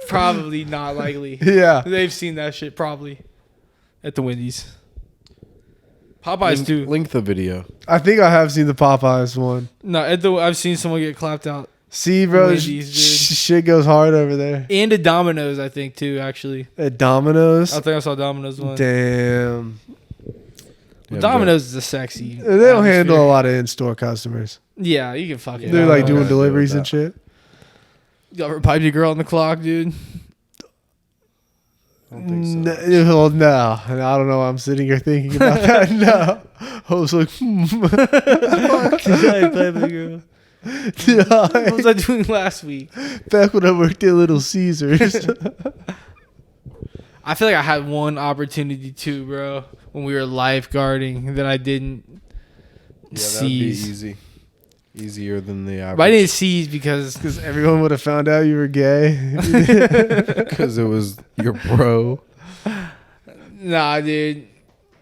probably not likely. Yeah. They've seen that shit probably at the Wendy's. Popeyes too. Link the video. I think I have seen the Popeyes one. No, I've seen someone get clapped out. See, bro, Wendy's, dude. shit goes hard over there. And at Domino's, I think too. Actually, At Domino's? I think I saw Domino's one. Damn. Yeah, Domino's is a sexy. They don't atmosphere. handle a lot of in-store customers. Yeah, you can fucking. They're I like don't doing gotta deal with deliveries and that. shit. You ever piped your girl on the clock, dude? I don't think so. Well, no. I don't know why I'm sitting here thinking about that. No. I was like, What was I doing last week? back when I worked at Little Caesars. I feel like I had one opportunity too, bro, when we were lifeguarding that I didn't Yeah, that'd be seize. easy. Easier than the But I average. didn't seize because Because everyone would have found out you were gay. Because it was your bro. nah, dude.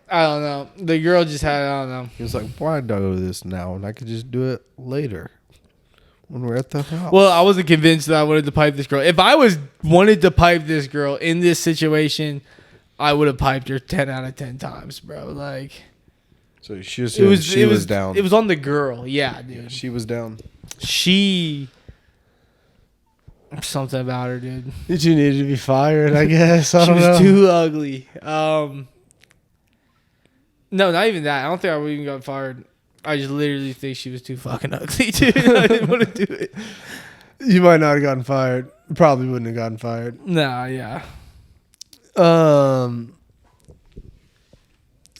I don't know. The girl just had I don't know. He was like, why do I do this now? And I could just do it later when we're at the house. Well, I wasn't convinced that I wanted to pipe this girl. If I wanted to pipe this girl in this situation, I would have piped her 10 out of 10 times, bro. Like So she was, it was she it was down. It was on the girl. Yeah, dude. She was down. She something about her, dude. Did you need to be fired, I guess? I She don't was know. too ugly. No, not even that. I don't think I would even got fired. I just literally think she was too fucking ugly, dude. I didn't want to do it. You might not have gotten fired. Probably wouldn't have gotten fired. Nah, yeah.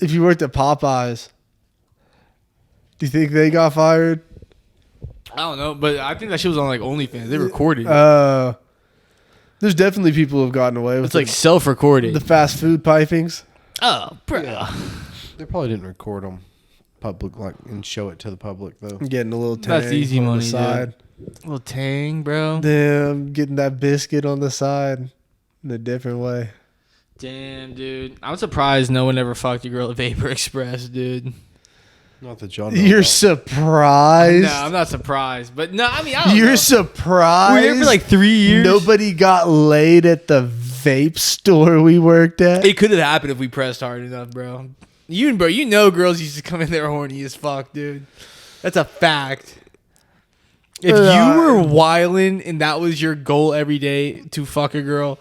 If you worked at Popeyes, do you think they got fired? I don't know, but I think that shit was on like OnlyFans. They recorded. There's definitely people who have gotten away with It's like self-recorded. the fast food pipings. Oh, bro. They probably didn't record them public and show it to the public though. Getting a little tang That's easy on money, the side. Little tang, bro. Damn, getting that biscuit on the side in a different way. Damn, dude. I'm surprised no one ever fucked your girl at Vapor Express, dude. Not that y'all know You're about. surprised? No, I'm not surprised. But no, I mean, I don't You're know. surprised? We were there for like 3 years. Nobody got laid at the vape store we worked at? It could have happened if we pressed hard enough, bro. You know girls used to come in there horny as fuck, dude. That's a fact. If you were wildin' and that was your goal every day to fuck a girl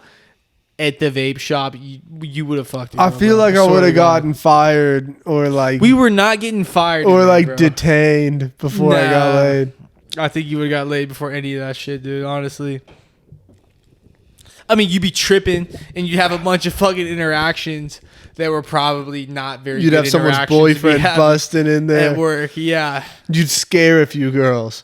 at the vape shop, you would have fucked a girl. I feel bro. like I Swear would to have God. gotten fired or like We were not getting fired. or in there, like bro. detained before I got Nah. laid. I think you would have got laid before any of that shit, dude. Honestly. I mean, you'd be tripping and you'd have a bunch of fucking interactions that were probably not very You'd good have someone's interactions to be boyfriend having busting in there. at work. Yeah. You'd scare a few girls.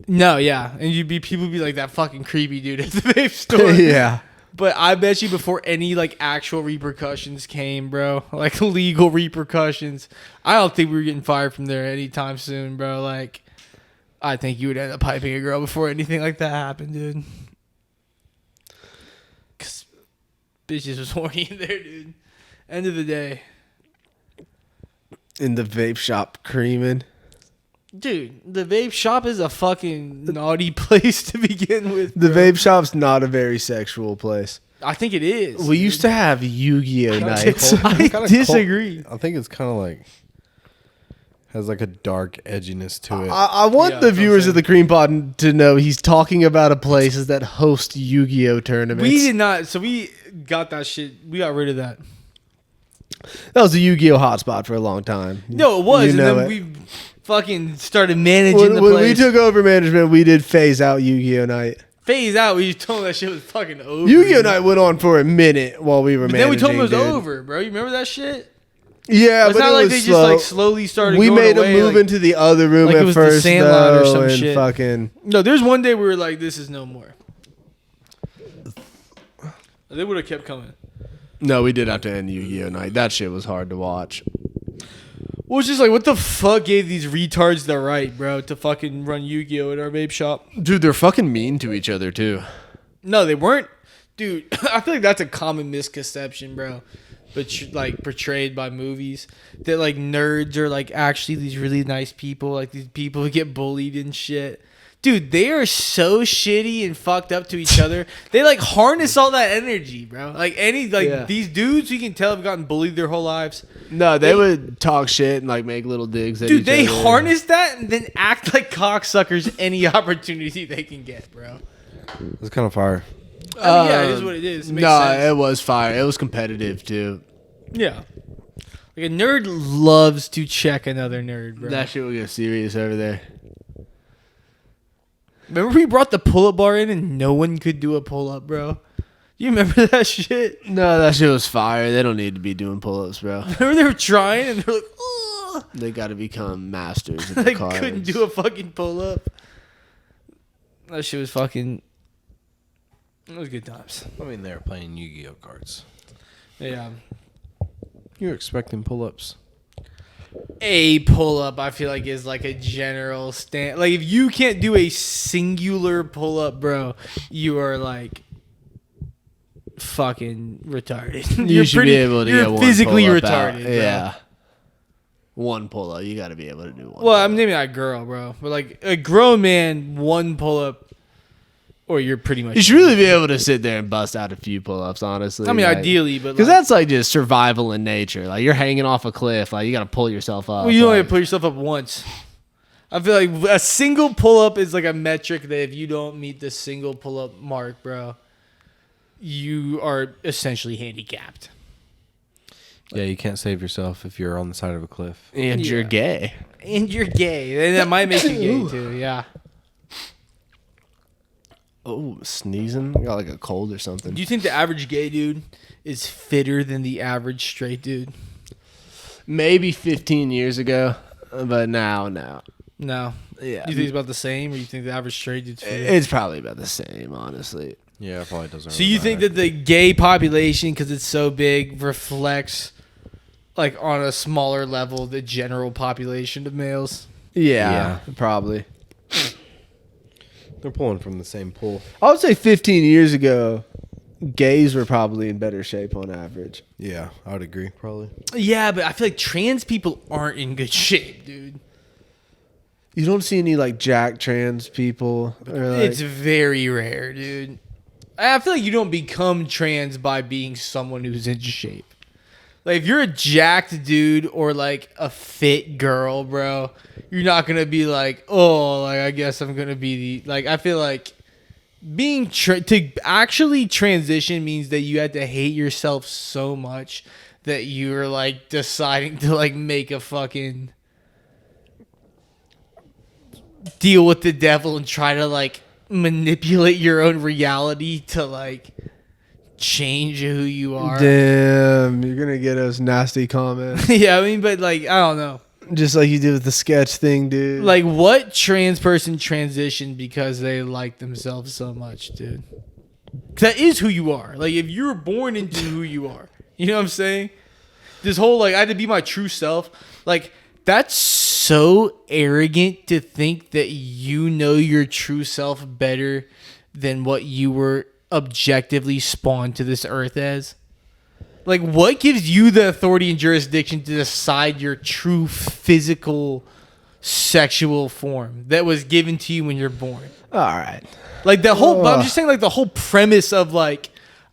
No, yeah. And people would be like that fucking creepy dude at the vape store. Yeah. But I bet you before any like actual repercussions came, bro, like legal repercussions, I don't think we were getting fired from there anytime soon, bro. Like, I think you would end up piping a girl before anything like that happened, dude. Cause bitches was horny in there, dude. End of the day. In the vape shop creaming. Dude, the vape shop is a fucking naughty place to begin with. The bro. vape shop's not a very sexual place. I think it is. We used to have Yu-Gi-Oh nights. I Kinda disagree. I think it's kind of like has like a dark edginess to it. I want Yeah, the that's what I'm viewers saying. of the Cream Pod to know he's talking about a place that host Yu-Gi-Oh tournaments. We did not. So we got that shit. We got rid of that. That was a Yu-Gi-Oh hotspot for a long time. No, it was. You And know then it. we fucking started managing When the we place. took over management, we did phase out Yu-Gi-Oh night. Phase out. We told them that shit was fucking over. Yu-Gi-Oh night went on for a minute while we were But managing. then we told them it was dude. over, bro. You remember that shit? Yeah, It's but not it like was they slow. just like slowly started. We going made away, a move like, into the other room like it at was the first, Sandlot or though, some and shit. fucking. No, there's one day we were like, this is no more. They would have kept coming. No, we did have to end Yu-Gi-Oh! Night. That shit was hard to watch. Well, it's just like, what the fuck gave these retards the right, bro, to fucking run Yu-Gi-Oh! At our vape shop? Dude, they're fucking mean to each other, too. No, they weren't. Dude, I feel like that's a common misconception, bro. But like portrayed by movies that like nerds are like actually these really nice people, like these people who get bullied and shit. Dude, they are so shitty and fucked up to each other. They like harness all that energy, bro. Like these dudes you can tell have gotten bullied their whole lives. No, they would talk shit and like make little digs at Dude, each they other. harness that and then act like cocksuckers any opportunity they can get, bro. It's kind of fire. I mean, yeah, it is what it is. It makes sense. it was fire. It was competitive too. Yeah. Like a nerd loves to check another nerd, bro. That shit would get serious over there. Remember we brought the pull-up bar in and no one could do a pull-up, bro? You remember that shit? No, that shit was fire. They don't need to be doing pull-ups, bro. Remember they were trying and they're like, ugh. They got to become masters of the They cards. couldn't do a fucking pull-up. That shit was fucking... It was good times. I mean, they were playing Yu-Gi-Oh cards. Yeah. You're expecting pull-ups. A pull-up, I feel like, is like a general stand. Like, if you can't do a singular pull-up, bro, you are like fucking retarded. You should be able to you're get one physically pull-up retarded, out. bro. Yeah. One pull-up. You got to be able to do one. Well, I'm naming that girl, bro. But like a grown man, one pull-up, or you're pretty much. You should really be able to sit there and bust out a few pull-ups, honestly. I mean, ideally, but because like, that's like just survival in nature. Like you're hanging off a cliff, like you got to pull yourself up. well, you only like, have to pull yourself up once. I feel like a single pull-up is like a metric that if you don't meet the single pull-up mark, bro, you are essentially handicapped. Yeah, you can't save yourself if you're on the side of a cliff. and you're Yeah. gay. And you're gay. And that might make you gay too. Yeah. Oh, sneezing. I got like a cold or something. Do you think the average gay dude is fitter than the average straight dude? Maybe 15 years ago, but now, no. No. Yeah. Do you think it's about the same, or you think the average straight dude's fitter? It's probably about the same, honestly. Yeah, it probably doesn't. So you think that the gay population, because it's so big, reflects like on a smaller level the general population of males? Yeah, probably. they're pulling from the same pool? I would say 15 years ago, gays were probably in better shape on average. Yeah, I would agree. Probably. Yeah, but I feel like trans people aren't in good shape, dude. You don't see any like jack trans people. Or, like, It's very rare, dude. I feel like you don't become trans by being someone who's in shape. Like, if you're a jacked dude or, like, a fit girl, bro, you're not going to be like, oh, like, I guess I'm going to be the... Like, I feel like being... to actually transition means that you have to hate yourself so much that you're, like, deciding to, like, make a fucking... deal with the devil and try to, like, manipulate your own reality to, like... change who you are. damn, you're gonna get us nasty comments. Yeah, I mean, but like, I don't know. Just like you did with the sketch thing, dude. Like, what trans person transitioned because they like themselves so much, dude? That is who you are. Like, if you're born into who you are, you know what I'm saying? This whole, like, I had to be my true self. Like, that's so arrogant to think that you know your true self better than what you were objectively spawned to this earth as. Like, what gives you the authority and jurisdiction to decide your true physical sexual form that was given to you when you're born? all right. Like, the whole I'm just saying, like, the whole premise of, like,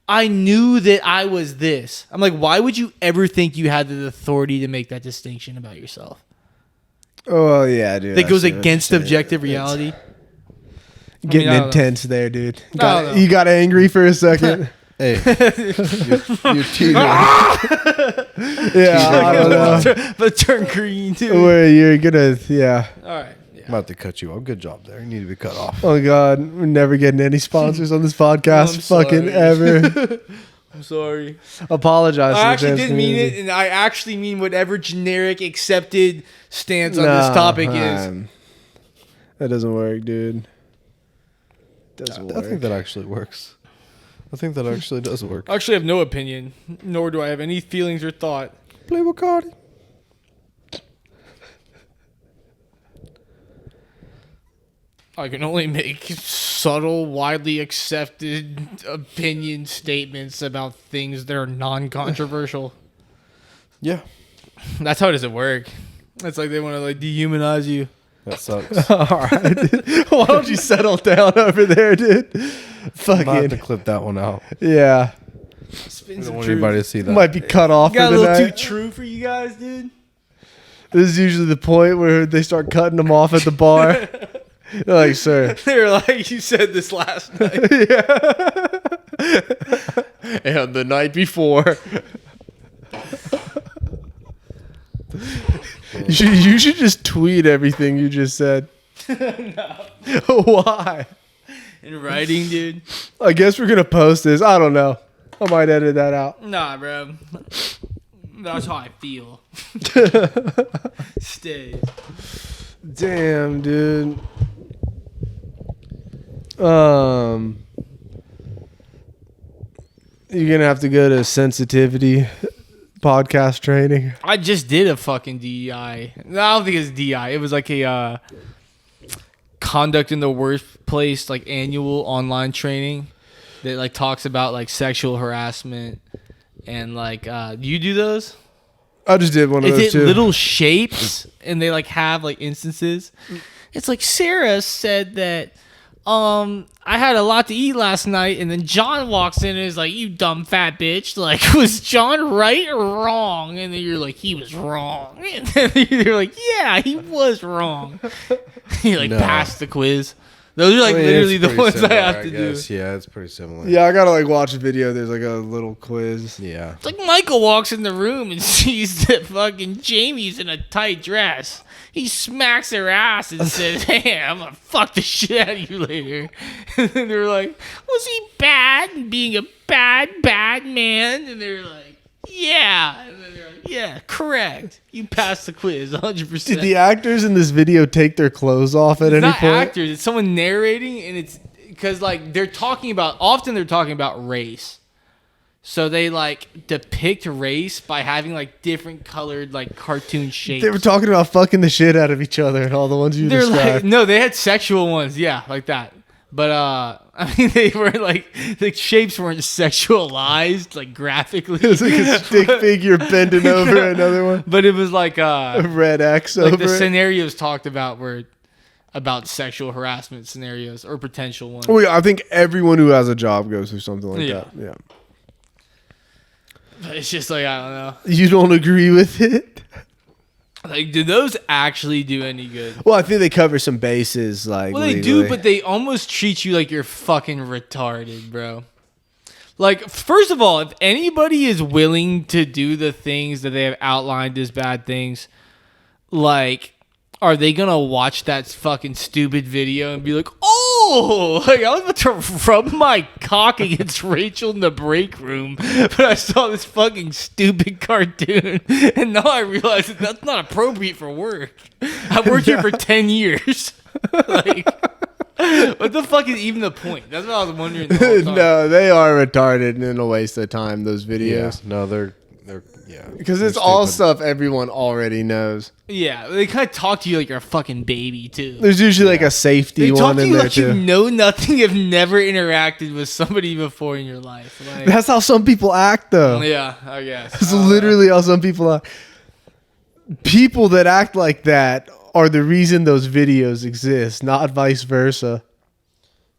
I knew that I was this. I'm like, why would you ever think you had the authority to make that distinction about yourself? Oh yeah, dude. That goes I see what against you're saying. objective reality. Getting I don't know. intense there, dude. I don't know. You got angry for a second. Hey, you're teetering. Yeah, I don't know. But turn green, too. Where you're gonna, yeah. All right. Yeah. I'm about to cut you off. Good job there. You need to be cut off. Oh God, we're never getting any sponsors on this podcast, I'm sorry. fucking ever. I'm sorry. Apologize. I to the actually trans didn't mean community. it, and I actually mean whatever generic accepted stance on this topic is. That doesn't work, dude. Doesn't work. I think that actually works. I think that actually does work. I actually have no opinion, nor do I have any feelings or thought. Playboi Carti. I can only make subtle, widely accepted opinion statements about things that are non-controversial. Yeah. That's how it doesn't work. It's like they want to like dehumanize you. That sucks. All right. Dude. Why don't you settle down over there, dude? I might have to Fucking. clip that one out. Yeah. I Spin don't some want truth. anybody to see that. Might be cut off Got for a the little too night. true for you guys, dude. This is usually the point where they start cutting them off at the bar. They're like, sir. They're like, you said this last night. And the night before. You should just tweet everything you just said. Why? In writing, dude. I guess we're gonna post this. I don't know. I might edit that out. Nah, bro. That's how I feel. Stays. Damn, dude. You're gonna have to go to sensitivity podcast training. I just did a fucking DEI. No, I don't think it's DEI. It was like a conduct in the workplace, like annual online training that like talks about like sexual harassment and like you do those? I just did one of Is those it too. little shapes and they like have like instances? It's like Sarah said that I had a lot to eat last night, and then John walks in and is like, "You dumb fat bitch! Like, was John right or wrong?" And then you're like, "He was wrong." And then you're like, "Yeah, he was wrong." He like No. passed the quiz. Those are like I mean, literally it's the pretty ones similar, I have to do. guess. Yeah, it's pretty similar. Yeah, I gotta like watch a video. There's like a little quiz. Yeah. It's like Michael walks in the room and sees that fucking Jamie's in a tight dress. He smacks her ass and says, "Hey, I'm gonna fuck the shit out of you later." And then they're like, "Was he bad and being a bad man?" And they're like, "Yeah." And then they're like, "Yeah, correct. You passed the quiz 100%." Did the actors in this video take their clothes off at It's any not point? actors. It's someone narrating, and it's because like they're talking about race. So they like depict race by having like different colored like cartoon shapes. They were talking about fucking the shit out of each other and all the ones you They're like, described. no, they had sexual ones, yeah, like that. But I mean, they were like the shapes weren't sexualized like graphically. It was like a stick figure bending over another one. But it was like A red X like over the it. scenarios talked about were about sexual harassment scenarios or potential ones. Oh, yeah, I think everyone who has a job goes through something like Yeah. that. Yeah. But it's just like, I don't know. You don't agree with it? Like, do those actually do any good? Well, I think they cover some bases. Like, Well, they do, but they almost treat you like you're fucking retarded, bro. Like, first of all, if anybody is willing to do the things that they have outlined as bad things, like, are they gonna watch that fucking stupid video and be like, "Oh, like I was about to rub my cock against Rachel in the break room, but I saw this fucking stupid cartoon, and now I realize that that's not appropriate for work. I've worked here for 10 years. Like, what the fuck is even the point? That's what I was wondering the whole time. No, they are retarded and a waste of time, those Yeah. videos. No, they're yeah. Because They're it's all stupid. stuff everyone already knows. Yeah, they kind of talk to you like you're a fucking baby, too. There's usually like a safety They talk one to in you there like you too. know nothing, have never interacted with somebody before in your life. Like, That's how some people act, though. yeah, I guess. It's literally how some people act. People that act like that are the reason those videos exist, not vice versa.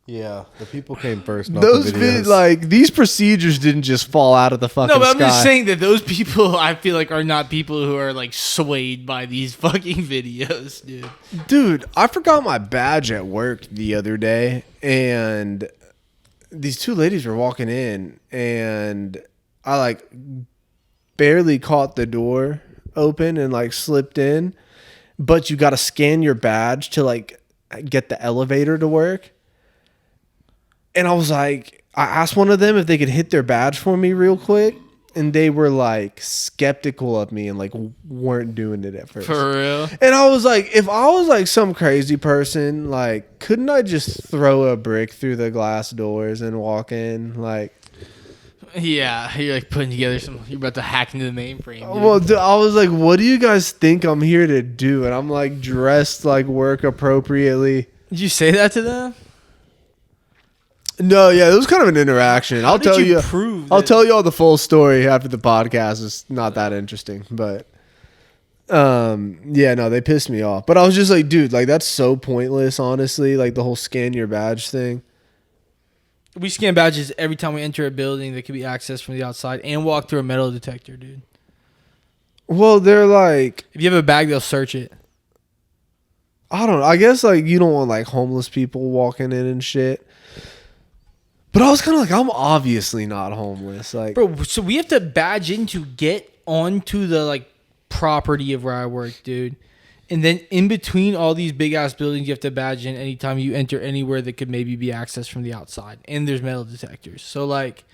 Yeah, the people came first. Not Those the videos. like these procedures didn't just fall out of the fucking No, but I'm sky. just saying that those people, I feel like, are not people who are like swayed by these fucking videos, dude. Dude, I forgot my badge at work the other day, and these two ladies were walking in, and I like barely caught the door open and like slipped in, but you got to scan your badge to like get the elevator to work. And I was like, I asked one of them if they could hit their badge for me real quick, and they were like skeptical of me and like weren't doing it at first. For real? And I was like, if I was like some crazy person, like, couldn't I just throw a brick through the glass doors and walk in? Like, Yeah, you're like putting together some. You're about to hack into the mainframe. Dude. well, dude, I was like, what do you guys think I'm here to do? And I'm like dressed like work appropriately. Did you say that to them? No, yeah, it was kind of an interaction. How did you prove I'll that- tell you all the full story after the podcast. It's not that interesting, but yeah, no, they pissed me off. But I was just like, dude, like that's so pointless, honestly. Like the whole scan your badge thing. We scan badges every time we enter a building that can be accessed from the outside and walk through a metal detector, dude. Well, they're like, If you have a bag, they'll search it. I don't know. I guess like you don't want like homeless people walking in and shit. But I was kind of like, I'm obviously not homeless. Like, Bro, so we have to badge in to get onto the like property of where I work, dude. And then in between all these big ass buildings, you have to badge in anytime you enter anywhere that could maybe be accessed from the outside. And there's metal detectors. So like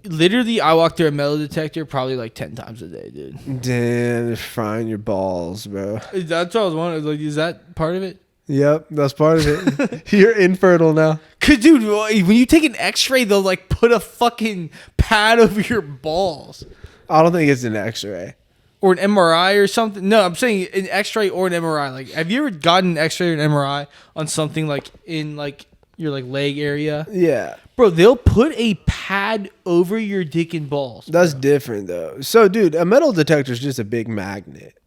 literally I walk through a metal detector probably like 10 times a day, dude. damn, they're frying your balls, bro. That's what I was wondering. Like, is that part of it? Yep, that's part of it. You're infertile now. Cause dude, when you take an x-ray, they'll like put a fucking pad over your balls. I don't think it's an X-ray. Or an MRI or something. No, I'm saying an X-ray or an MRI. Like, have you ever gotten an X-ray or an MRI on something like in like your like leg area? Yeah, Bro, they'll put a pad over your dick and balls. that's different though. So, dude, a metal detector is just a big magnet,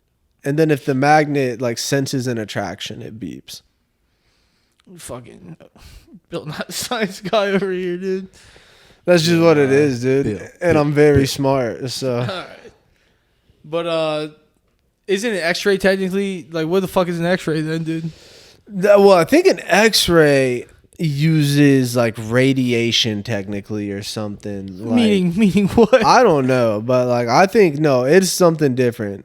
and then if the magnet like senses an attraction, it beeps. Fucking Bill Not Science guy over here, dude. That's just what it is, dude. Yeah. And I'm very smart, so. All right. But isn't an X-ray technically like what the fuck is an X-ray then, dude? Well, I think an X-ray uses like radiation technically or something. Like, Meaning what? I don't know, but like I think no, it's something different.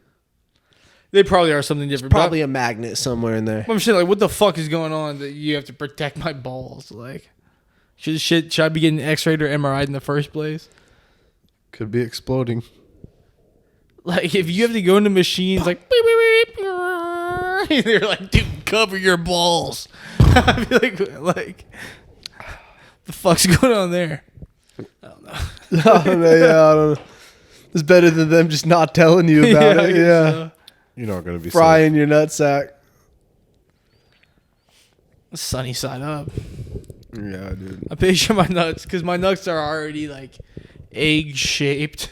They probably are something different. Probably a magnet somewhere in there. I'm saying, like, what the fuck is going on that you have to protect my balls? Like, should I be getting X-rayed or MRI'd in the first place? Could be exploding. Like, if you have to go into machines, like, beep, beep, beep, beep, they're like, dude, cover your balls. I'd be like, the fuck's going on there? I don't know. I don't know. Yeah, I don't know. It's better than them just not telling you about I it. guess Yeah, so. You're not gonna be frying your nutsack. Sunny side up. Yeah, dude. I picture my nuts because my nuts are already like egg shaped.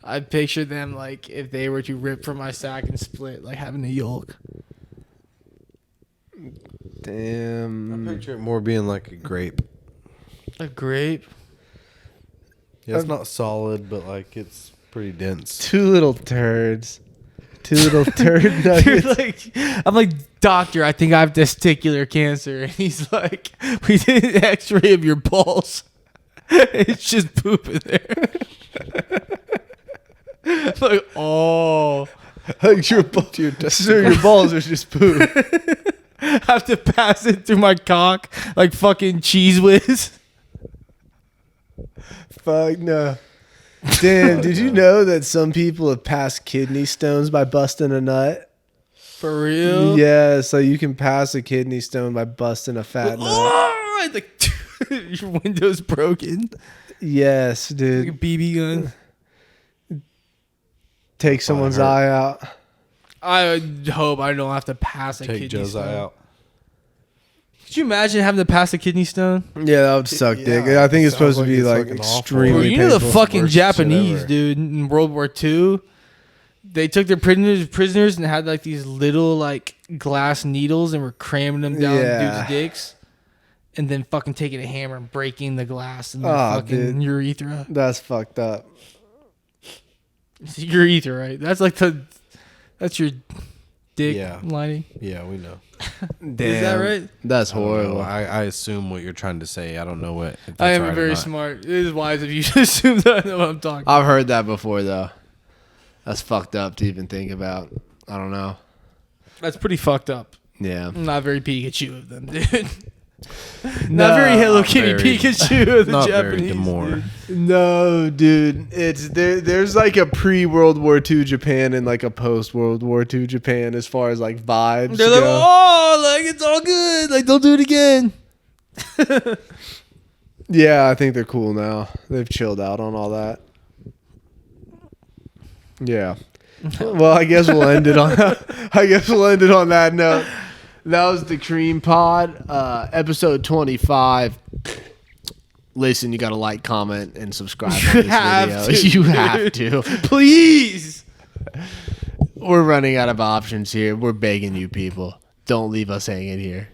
I picture them like if they were to rip from my sack and split, like having a yolk. I Damn. picture it more being like a grape. A grape. Yeah, it's not solid, but like it's pretty dense. Two little turds. Two little turd Dude, nuggets. I'm like, doctor, I think I have testicular cancer. And he's like, we did an x-ray of your balls. It's just poop in there. Like, oh. Like your balls are just poop. I have to pass it through my cock like fucking Cheese Whiz. Fuck no. Damn, did you know that some people have passed kidney stones by busting a nut? For real? Yeah, so you can pass a kidney stone by busting a fat nut. Oh, like, your window's broken. Yes, Like a dude. BB gun. Take someone's hurt. eye out. I hope I don't have to pass a Take kidney Joe's stone. eye out. Could you imagine having to pass a kidney stone? Yeah, that would suck, dick. Yeah, I think it's sounds supposed to like be it's like fucking awful. extremely Bro, you know the painful. fucking Worst shit Japanese, ever. dude, in World War II, they took their prisoners and had like these little like glass needles and were cramming them down Yeah. dudes' dicks, and then fucking taking a hammer and breaking the glass in their Oh, fucking dude. urethra. That's fucked up. It's urethra, right? That's your dick Yeah. lining. Yeah, we know. Damn. Is that right? That's I don't know. horrible. I assume what you're trying to say. I don't know what. if I that's am right or very not. smart. It is wise of you to assume that I know what I'm talking about. I've heard that before, though. That's fucked up to even think about. I don't know. That's pretty fucked up. Yeah. I'm not very Pikachu of them, dude. Not very Hello not Kitty very- Pikachu of the Not very Japanese. Demore. No, dude. It's there's like a pre-World War II Japan and like a post-World War II Japan as far as like vibes They're like, go. oh, like it's all good. Like, don't do it again. Yeah, I think they're cool now. They've chilled out on all that. Yeah. Well, I guess we'll end it on that note. That was the Cream Pod, episode 25. Listen, you gotta like, comment, and subscribe on this video. You have to. Please. We're running out of options here. We're begging you people. Don't leave us hanging here.